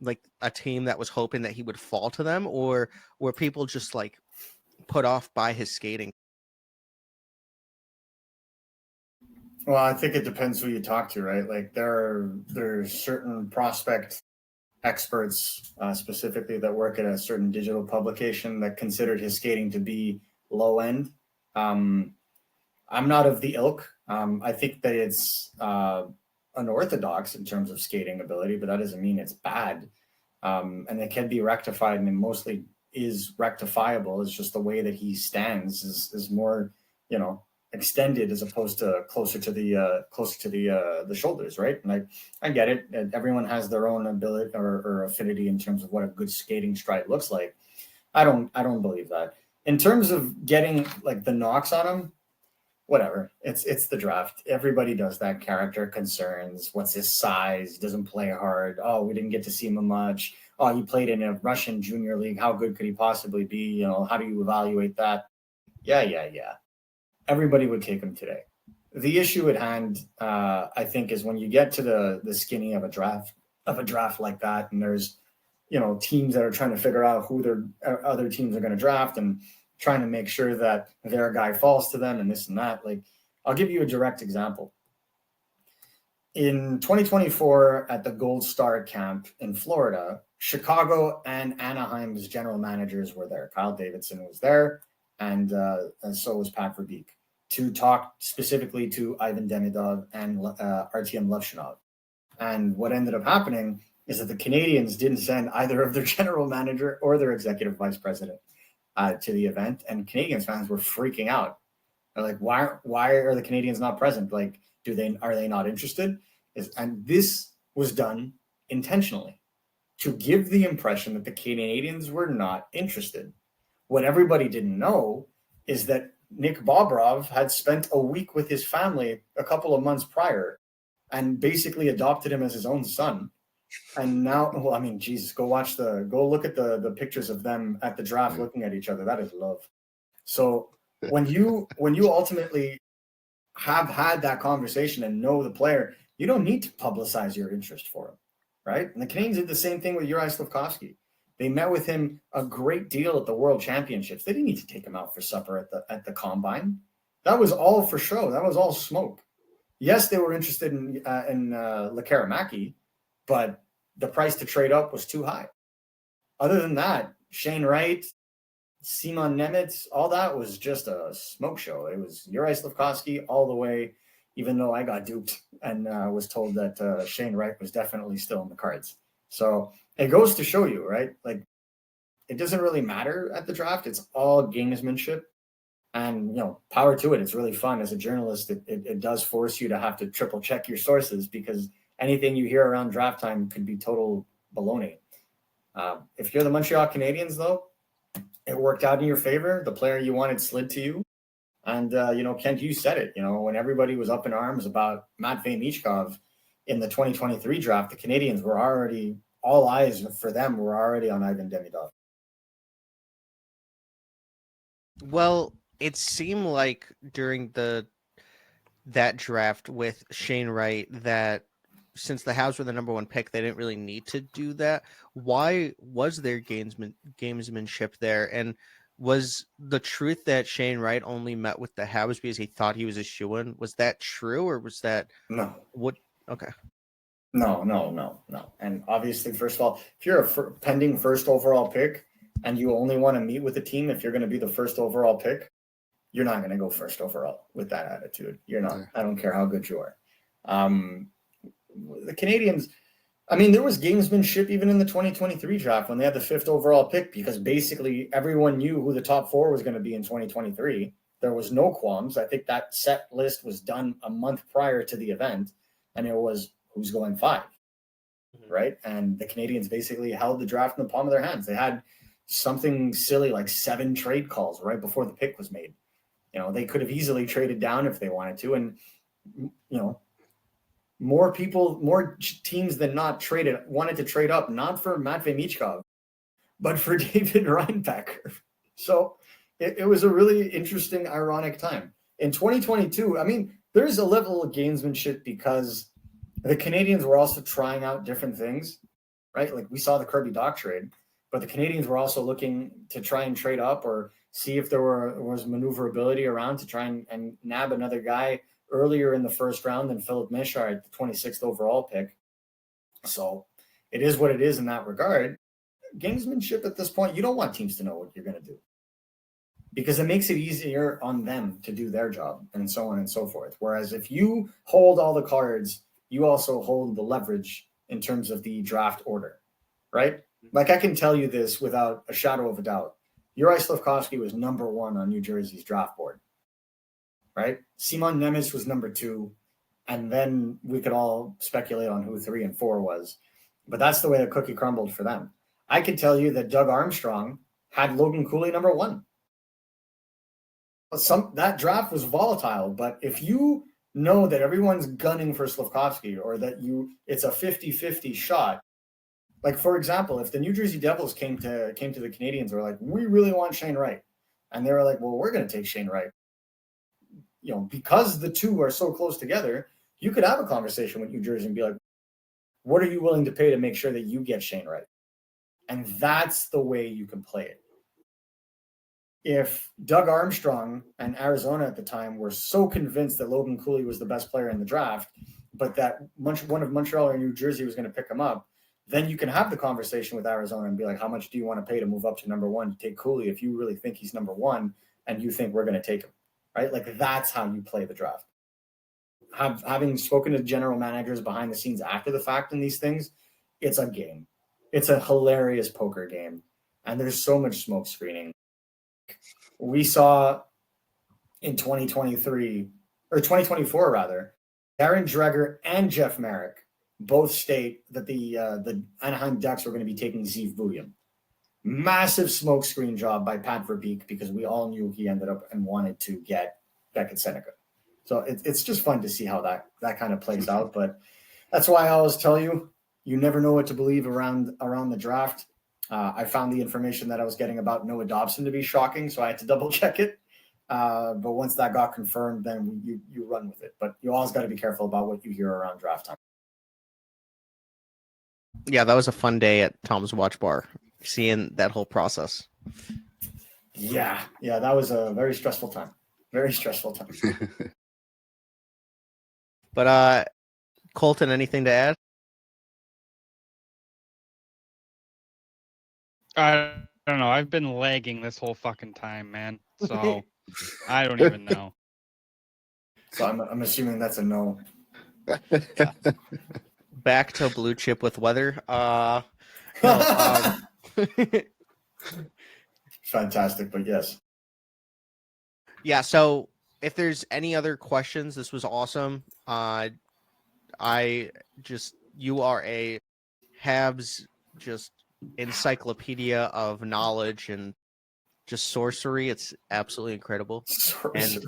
like a team that was hoping that he would fall to them, or were people just like put off by his skating? Well, I think it depends who you talk to, right? Like there's certain prospect experts, specifically that work at a certain digital publication, that considered his skating to be low end. Um, I'm not of the ilk. I think that it's unorthodox in terms of skating ability, but that doesn't mean it's bad. And it can be rectified, and it mostly is rectifiable. It's just the way that he stands is more, extended as opposed to closer to the shoulders, right? And I get it. Everyone has their own ability or affinity in terms of what a good skating stride looks like. I don't believe that. In terms of getting like the knocks on him, whatever. It's the draft. Everybody does that. Character concerns. What's his size? He doesn't play hard. Oh, we didn't get to see him much. Oh, he played in a Russian junior league. How good could he possibly be? How do you evaluate that? Yeah. Everybody would take him today. The issue at hand, I think, is when you get to the skinny of a draft like that, and there's teams that are trying to figure out who their other teams are going to draft, and trying to make sure that their guy falls to them and this and that. Like, I'll give you a direct example. In 2024 at the Gold Star camp in Florida, Chicago and Anaheim's general managers were there. Kyle Davidson was there, and so was Pat Verbeek, to talk specifically to Ivan Demidov and Artyom Levshinov. And what ended up happening is that the Canadiens didn't send either of their general manager or their executive vice president to the event, and Canadiens fans were freaking out. They're like, why are the Canadiens not present? Like, are they not interested? And this was done intentionally to give the impression that the Canadiens were not interested. What everybody didn't know is that Nick Bobrov had spent a week with his family a couple of months prior and basically adopted him as his own son. And now, well, I mean, Jesus, go look at the pictures of them at the draft looking at each other. That is love. So when you ultimately have had that conversation and know the player, you don't need to publicize your interest for him, right? And the Canadiens did the same thing with Juraj Slafkovsky. They met with him a great deal at the World Championships. They didn't need to take him out for supper at the Combine. That was all for show. That was all smoke. Yes, they were interested in Lekaramaki, but the price to trade up was too high. Other than that, Shane Wright, Simon Nemitz, all that was just a smoke show. It was Juraj Slafkovsky all the way, even though I got duped and was told that Shane Wright was definitely still in the cards. So it goes to show you, right? Like, it doesn't really matter at the draft. It's all gamesmanship. And, power to it. It's really fun. As a journalist, it does force you to have to triple check your sources, because anything you hear around draft time could be total baloney. If you're the Montreal Canadiens, though, it worked out in your favor. The player you wanted slid to you. And, Kent, you said it. When everybody was up in arms about Matvei Michkov in the 2023 draft, the Canadiens were already, all eyes for them were already on Ivan Demidov. Well, it seemed like during that draft with Shane Wright that since the Habs were the number one pick, they didn't really need to do that. Why was there gamesmanship there? And was the truth that Shane Wright only met with the Habs because he thought he was a shoo-in? Was that true, or was that no? What? Okay. No. And obviously, first of all, if you're a pending first overall pick and you only want to meet with the team if you're going to be the first overall pick, you're not going to go first overall with that attitude. You're not. I don't care how good you are. The Canadiens, I mean, there was gamesmanship even in the 2023 draft when they had the 5th overall pick, because basically everyone knew who the top 4 was going to be in 2023. There was no qualms. I think that set list was done a month prior to the event, and it was who's going 5, right? And the Canadiens basically held the draft in the palm of their hands. They had something silly like 7 trade calls right before the pick was made. They could have easily traded down if they wanted to. And, more teams than not wanted to trade up, not for Matvei Michkov, but for David Reinbacher. So it was a really interesting, ironic time. In 2022, I mean, there's a level of gamesmanship because the Canadiens were also trying out different things, right? Like we saw the Kirby Dach trade, but the Canadiens were also looking to try and trade up or see if there was maneuverability around to try and nab another guy earlier in the first round than Philip Mishar at the 26th overall pick. So it is what it is in that regard. Gamesmanship at this point, you don't want teams to know what you're going to do because it makes it easier on them to do their job and so on and so forth. Whereas if you hold all the cards, you also hold the leverage in terms of the draft order, right? Like I can tell you this without a shadow of a doubt. Juraj Slafkovsky was number 1 on New Jersey's draft board, right? Simon Nemec was number 2. And then we could all speculate on who 3 and 4 was. But that's the way the cookie crumbled for them. I can tell you that Doug Armstrong had Logan Cooley number 1. That draft was volatile, but if you know that everyone's gunning for Slafkovsky or that it's a 50-50 shot, like for example, if the New Jersey Devils came to the Canadiens, were like, we really want Shane Wright, and they were like, well, we're going to take Shane Wright. You know, because the two are so close together, you could have a conversation with New Jersey and be like, what are you willing to pay to make sure that you get Shane Wright? And that's the way you can play it. If Doug Armstrong and Arizona at the time were so convinced that Logan Cooley was the best player in the draft, but that one of Montreal or New Jersey was going to pick him up, then you can have the conversation with Arizona and be like, how much do you want to pay to move up to number 1 to take Cooley if you really think he's number 1 and you think we're going to take him, right? Like that's how you play the draft. Having spoken to general managers behind the scenes after the fact in these things, it's a game. It's a hilarious poker game. And there's so much smoke screening. We saw in 2023 or 2024 rather, Darren Dreger and Jeff Merrick both state that the Anaheim Ducks were going to be taking Zeev Buium. Massive smokescreen job by Pat Verbeek because we all knew he ended up and wanted to get Beckett Seneca. So it's just fun to see how that kind of plays out. But that's why I always tell you, you never know what to believe around the draft. I found the information that I was getting about Noah Dobson to be shocking, so I had to double check it. But once that got confirmed, then you run with it. But you always got to be careful about what you hear around draft time. Yeah, that was a fun day at Tom's Watch Bar, seeing that whole process. Yeah, that was a very stressful time. Very stressful time. But Colton, anything to add? I don't know. I've been lagging this whole fucking time, man. So I don't even know. So I'm assuming that's a no. Back to blue chip with weather. Fantastic, but yes. Yeah, so if there's any other questions, this was awesome. You are a Habs just encyclopedia of knowledge and just sorcery. It's absolutely incredible. Sorcery.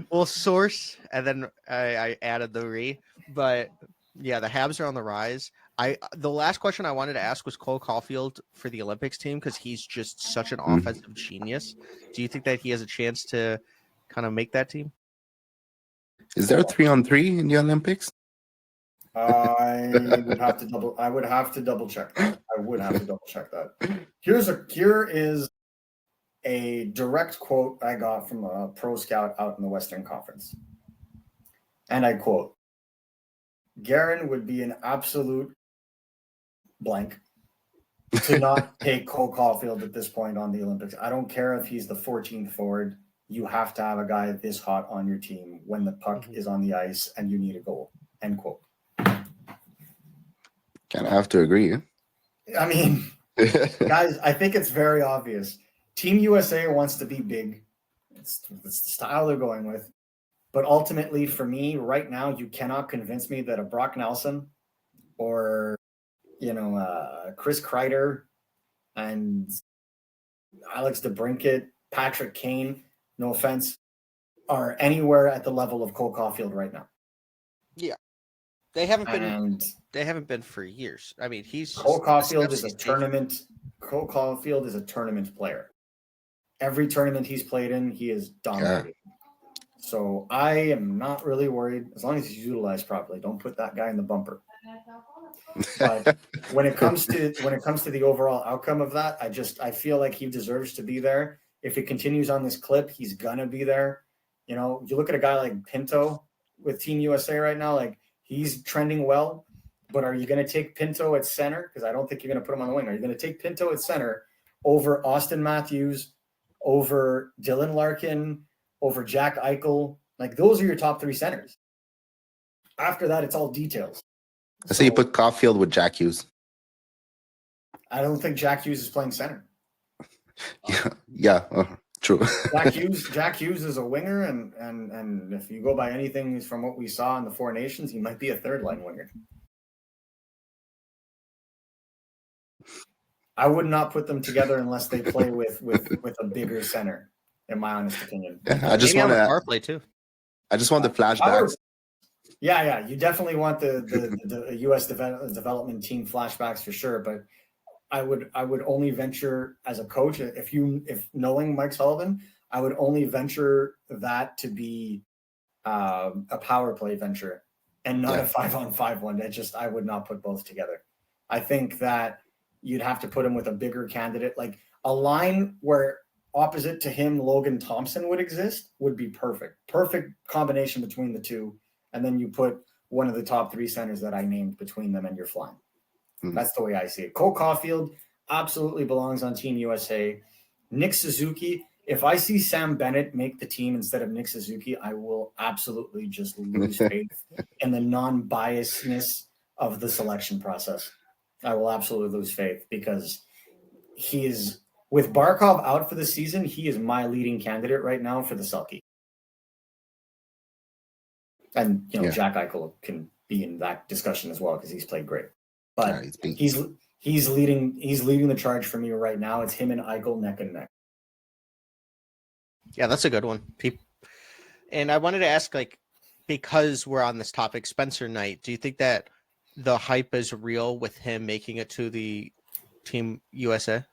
Well, source, and then I added the re. But yeah, the Habs are on the rise. The last question I wanted to ask was Cole Caulfield for the Olympics team because he's just such an offensive genius. Do you think that he has a chance to kind of make that team? Is there a 3-on-3 in the Olympics? I would have to double check that. Here is a direct quote I got from a pro scout out in the Western Conference. And I quote, Guerin would be an absolute blank to not take Cole Caulfield at this point on the Olympics. I don't care if he's the 14th forward. You have to have a guy this hot on your team when the puck is on the ice and you need a goal. End quote. Kind of have to agree. I mean, guys, I think it's very obvious. Team USA wants to be big. It's the style they're going with. But ultimately, for me, right now, you cannot convince me that a Brock Nelson or, Chris Kreider and Alex DeBrincat, Patrick Kane, no offense, are anywhere at the level of Cole Caulfield right now. Yeah. They haven't been for years. I mean, Cole Caulfield is a tournament player. every tournament he's played in, he has dominated. So I am not really worried as long as he's utilized properly. Don't put that guy in the bumper. But when it comes to the overall outcome of that, I feel like he deserves to be there. If it continues on this clip, he's gonna be there. You know, you look at a guy like Pinto with Team USA right now, like he's trending well. But are you going to take Pinto at center? Because I don't think you're going to put him on the wing. Are you going to take Pinto at center over Austin Matthews, over Dylan Larkin, over Jack Eichel? Like those are your top 3 centers. After that, it's all details. So you put Caulfield with Jack Hughes. I don't think Jack Hughes is playing center. True. Jack Hughes is a winger, and if you go by anything from what we saw in the 4 Nations, he might be a third line winger. I would not put them together unless they play with a bigger center, in my honest opinion. I just want power play too. I just want the flashbacks. Yeah, you definitely want the U.S. development team flashbacks for sure. But I would only venture as a coach, if knowing Mike Sullivan, I would only venture that to be a power play venture and not a 5-on-5 one. I would not put both together. I think that you'd have to put him with a bigger candidate, like a line where opposite to him, Logan Thompson would exist would be perfect. Perfect combination between the two. And then you put one of the top 3 centers that I named between them and you're flying. That's the way I see it. Cole Caulfield absolutely belongs on Team USA. Nick Suzuki, if I see Sam Bennett make the team instead of Nick Suzuki, I will absolutely just lose faith in the non-biasness of the selection process. I will absolutely lose faith because he is, with Barkov out for the season, he is my leading candidate right now for the Selke. And, Jack Eichel can be in that discussion as well because he's played great. But he's leading the charge for me right now. It's him and Eichel neck and neck. Yeah, that's a good one. And I wanted to ask, because we're on this topic, Spencer Knight, do you think that the hype is real with him making it to the Team USA?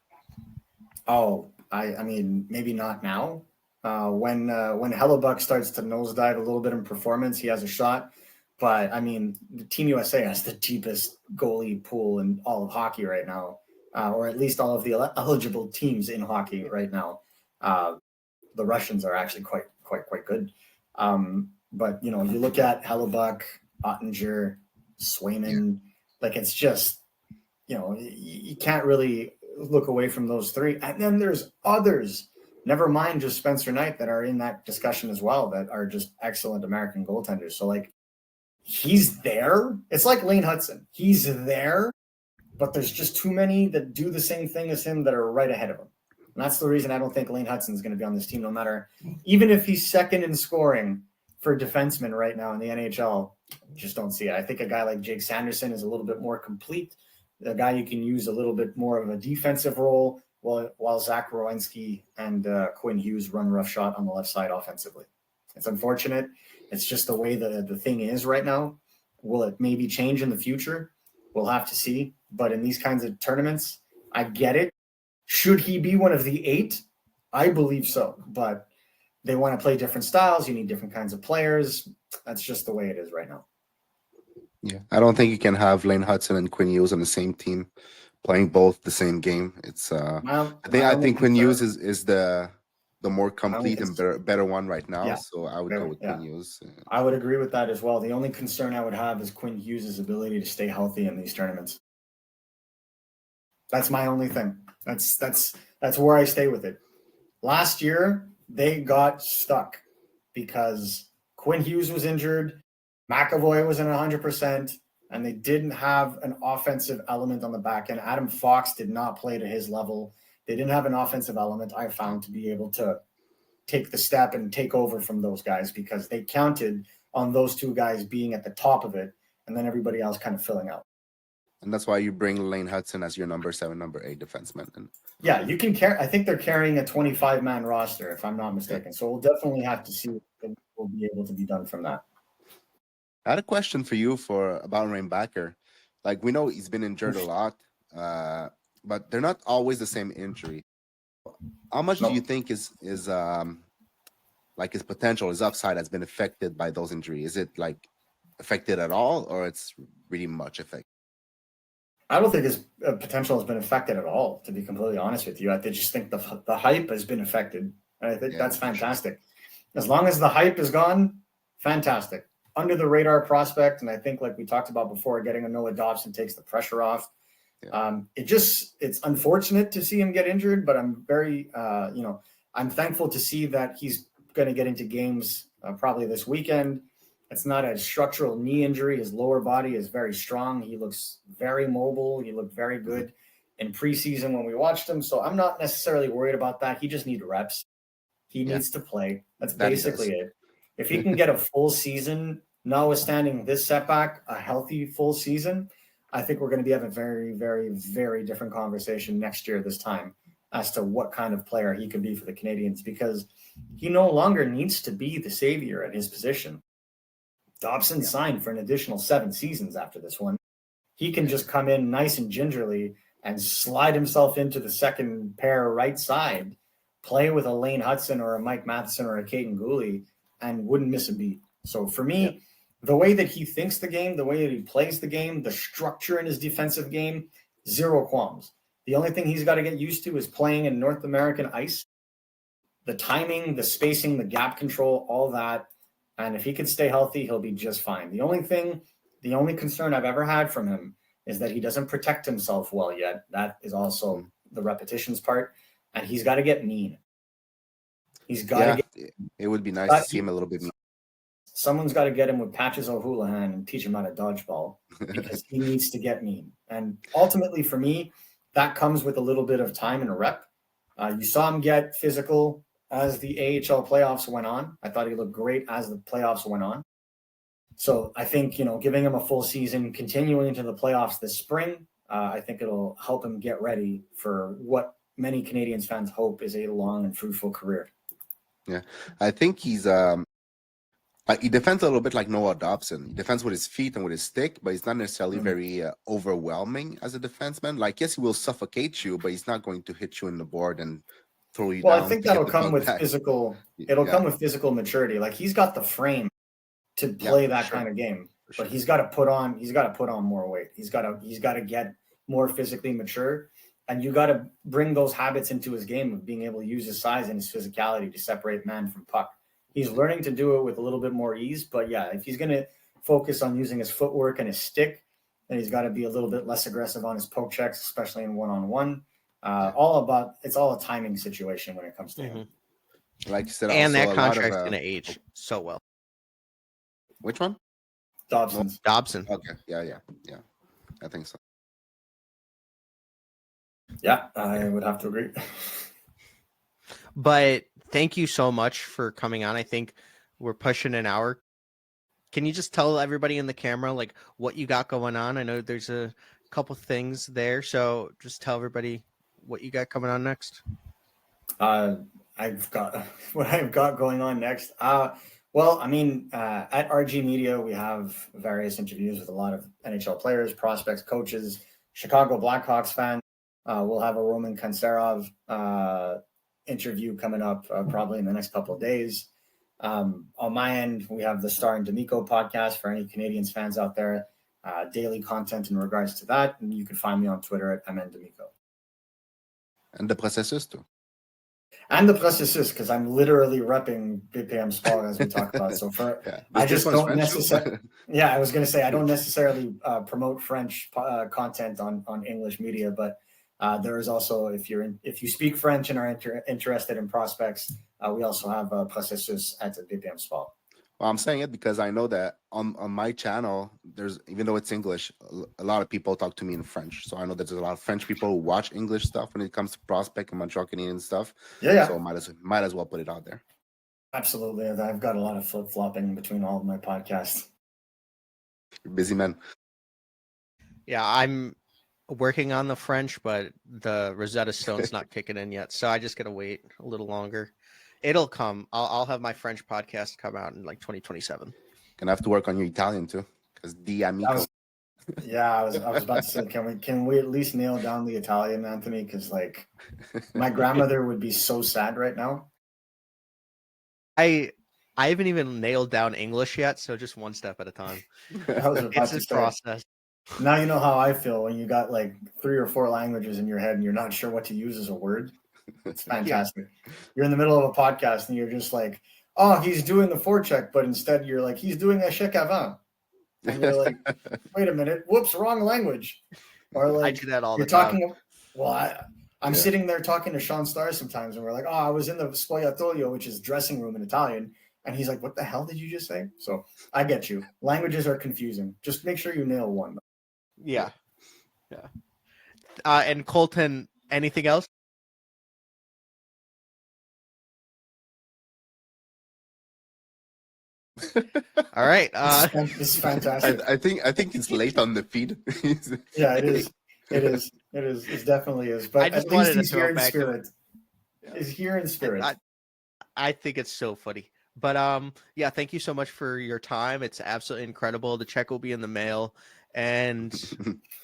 Oh, I mean, maybe not now. When Hellebuck starts to nosedive a little bit in performance, he has a shot. But I mean, the Team USA has the deepest goalie pool in all of hockey right now, or at least all of the eligible teams in hockey right now. The Russians are actually quite good. But you look at Hellebuck, Ottinger, Swayman, it's just you can't really look away from those 3. And then there's others. Never mind just Spencer Knight that are in that discussion as well that are just excellent American goaltenders. So he's there. It's like Lane Hudson. He's there, but there's just too many that do the same thing as him that are right ahead of him. And that's the reason I don't think Lane Hudson is going to be on this team, no matter, even if he's second in scoring for defensemen right now in the NHL. Just don't see it. I think a guy like Jake Sanderson is a little bit more complete. A guy you can use a little bit more of a defensive role while Zach Rowinski and Quinn Hughes run roughshod on the left side offensively. It's unfortunate. It's just the way the thing is right now. Will it maybe change in the future? We'll have to see. But in these kinds of tournaments, I get it. Should he be one of the 8? I believe so. But they want to play different styles. You need different kinds of players. That's just the way it is right now. Yeah, I don't think you can have Lane Hudson and Quinn Hughes on the same team playing both the same game. It's I think Quinn Hughes is the more complete and better one right now. Yeah. So I would go with Quinn Hughes. I would agree with that as well. The only concern I would have is Quinn Hughes' ability to stay healthy in these tournaments. That's my only thing. That's where I stay with it. Last year, they got stuck because Quinn Hughes was injured, McAvoy wasn't 100%, and they didn't have an offensive element on the back end. Adam Fox did not play to his level. They didn't have an offensive element, I found, to be able to take the step and take over from those guys because they counted on those 2 guys being at the top of it and then everybody else kind of filling out. And that's why you bring Lane Hudson as your number 7, number 8 defenseman. Yeah, you can carry. I think they're carrying a 25-man roster, if I'm not mistaken. So we'll definitely have to see what will be able to be done from that. I had a question for you about Rainbacker. We know he's been injured a lot, but they're not always the same injury. How much No. do you think is like his potential, his upside has been affected by those injuries? Is it like affected at all, or it's really much affected? I don't think his potential has been affected at all, to be completely honest with you. I just think the hype has been affected. And I think that's for sure. fantastic. As long as the hype is gone, fantastic. Under the radar prospect, and I think like we talked about before, getting a Noah Dobson takes the pressure off. Yeah. It's unfortunate to see him get injured, but I'm very, I'm thankful to see that he's going to get into games probably this weekend. It's not a structural knee injury. His lower body is very strong. He looks very mobile. He looked very good in preseason when we watched him. So I'm not necessarily worried about that. He just needs reps. He needs to play. That's That he basically does. it. If he can get a full season, notwithstanding this setback, a healthy full season, I think we're going to be having a very, very, very different conversation next year this time as to what kind of player he can be for the Canadiens, because he no longer needs to be the savior at his position. Dobson signed for an additional 7 seasons after this one. He can just come in nice and gingerly and slide himself into the second pair right side, play with a Lane Hudson or a Mike Matheson or a Caden Gooley, and wouldn't miss a beat. So for me, the way that he thinks the game, the way that he plays the game, the structure in his defensive game, zero qualms. The only thing he's got to get used to is playing in North American ice. The timing, the spacing, the gap control, all that. And if he can stay healthy, he'll be just fine. The only concern I've ever had from him is that he doesn't protect himself well yet. That is also the repetitions part. And he's got to get mean. He's got to get. It would be nice to see him a little bit. Someone's got to get him with Patches O'Houlihan and teach him how to dodgeball, because he needs to get mean. And ultimately, for me, that comes with a little bit of time and a rep. You saw him get physical as the AHL playoffs went on. I thought he looked great as the playoffs went on. So I think, giving him a full season, continuing into the playoffs this spring, I think it'll help him get ready for what many Canadiens fans hope is a long and fruitful career. Yeah, I think he's he defends a little bit like Noah Dobson. He defends with his feet and with his stick, but he's not necessarily very overwhelming as a defenseman. Like, yes, he will suffocate you, but he's not going to hit you in the board and throw you down. Well, I think that'll come with physical. It'll come with physical maturity. Like, he's got the frame to play that kind of game, but he's got to put on. He's got to put on more weight. He's got to get more physically mature, and you got to bring those habits into his game of being able to use his size and his physicality to separate man from puck. He's learning to do it with a little bit more ease, but yeah, if he's going to focus on using his footwork and his stick, then he's got to be a little bit less aggressive on his poke checks, especially in one-on-one. It's all a timing situation when it comes to him. Like you said, and that contract's going to age so well. Which one? Dobson. Okay. Yeah. I think so. Yeah, I would have to agree. But thank you so much for coming on. I think we're pushing an hour. Can you just tell everybody in the camera like what you got going on? I know there's a couple things there, so just tell everybody what you got coming on next. I've got what I've got going on next. Well, I mean, at RG Media, we have various interviews with a lot of NHL players, prospects, coaches, Chicago Blackhawks fans. We'll have a Roman Kanserov interview coming up probably in the next couple of days. On my end, we have the Star and D'Amico podcast for any Canadiens fans out there. Daily content in regards to that, and you can find me on Twitter at MND'Amico. And the Processus too. And the Processus, because I'm literally repping BPM Sport as we talk about. So I just don't necessarily. Yeah, I was going to say I don't necessarily promote French content on English media, but there is also, if you speak French and are interested in prospects, we also have a Processus at BPM Sport. Well, I'm saying it because I know that on my channel, even though it's English, a lot of people talk to me in French. So I know that there's a lot of French people who watch English stuff when it comes to prospect and Montreal Canadian stuff. Yeah. So might as well put it out there. Absolutely. I've got a lot of flip-flopping between all of my podcasts. You're busy, man. Yeah, I'm working on the French, but the Rosetta Stone's not kicking in yet. So I just got to wait a little longer. It'll come. I'll have my French podcast come out in like 2027. Gonna have to work on your Italian too, because D'Amico. Yeah, I was about to say, can we at least nail down the Italian, Anthony? Because like my grandmother would be so sad right now. I haven't even nailed down English yet, so just one step at a time. I was about It's to a say. process. Now you know how I feel when you got like 3 or 4 languages in your head and you're not sure what to use as a word. It's fantastic. You're in the middle of a podcast and you're just like, oh, he's doing the forecheck, but instead you're like, he's doing a check avant. And you're like, wait a minute, whoops, wrong language. Or I like do that all you're the time. talking. Well, I'm Yeah. sitting there talking to Sean Starr sometimes, and we're like, oh, I was in the spogliatoio, which is dressing room in Italian. And he's like, what the hell did you just say? So I get you. Languages are confusing. Just make sure you nail one. Yeah. And Colton, anything else? All right. It's fantastic. I think it's late on the feed. Yeah, it is. It is. It is. It definitely is. I But just at wanted least to he's throw here it in back to spirit. He's here in spirit. I think it's so funny. But yeah, thank you so much for your time. It's absolutely incredible. The check will be in the mail. And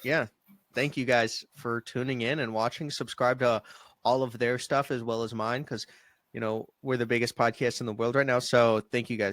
yeah, thank you guys for tuning in and watching. Subscribe to all of their stuff as well as mine, because we're the biggest podcast in the world right now. So thank you guys.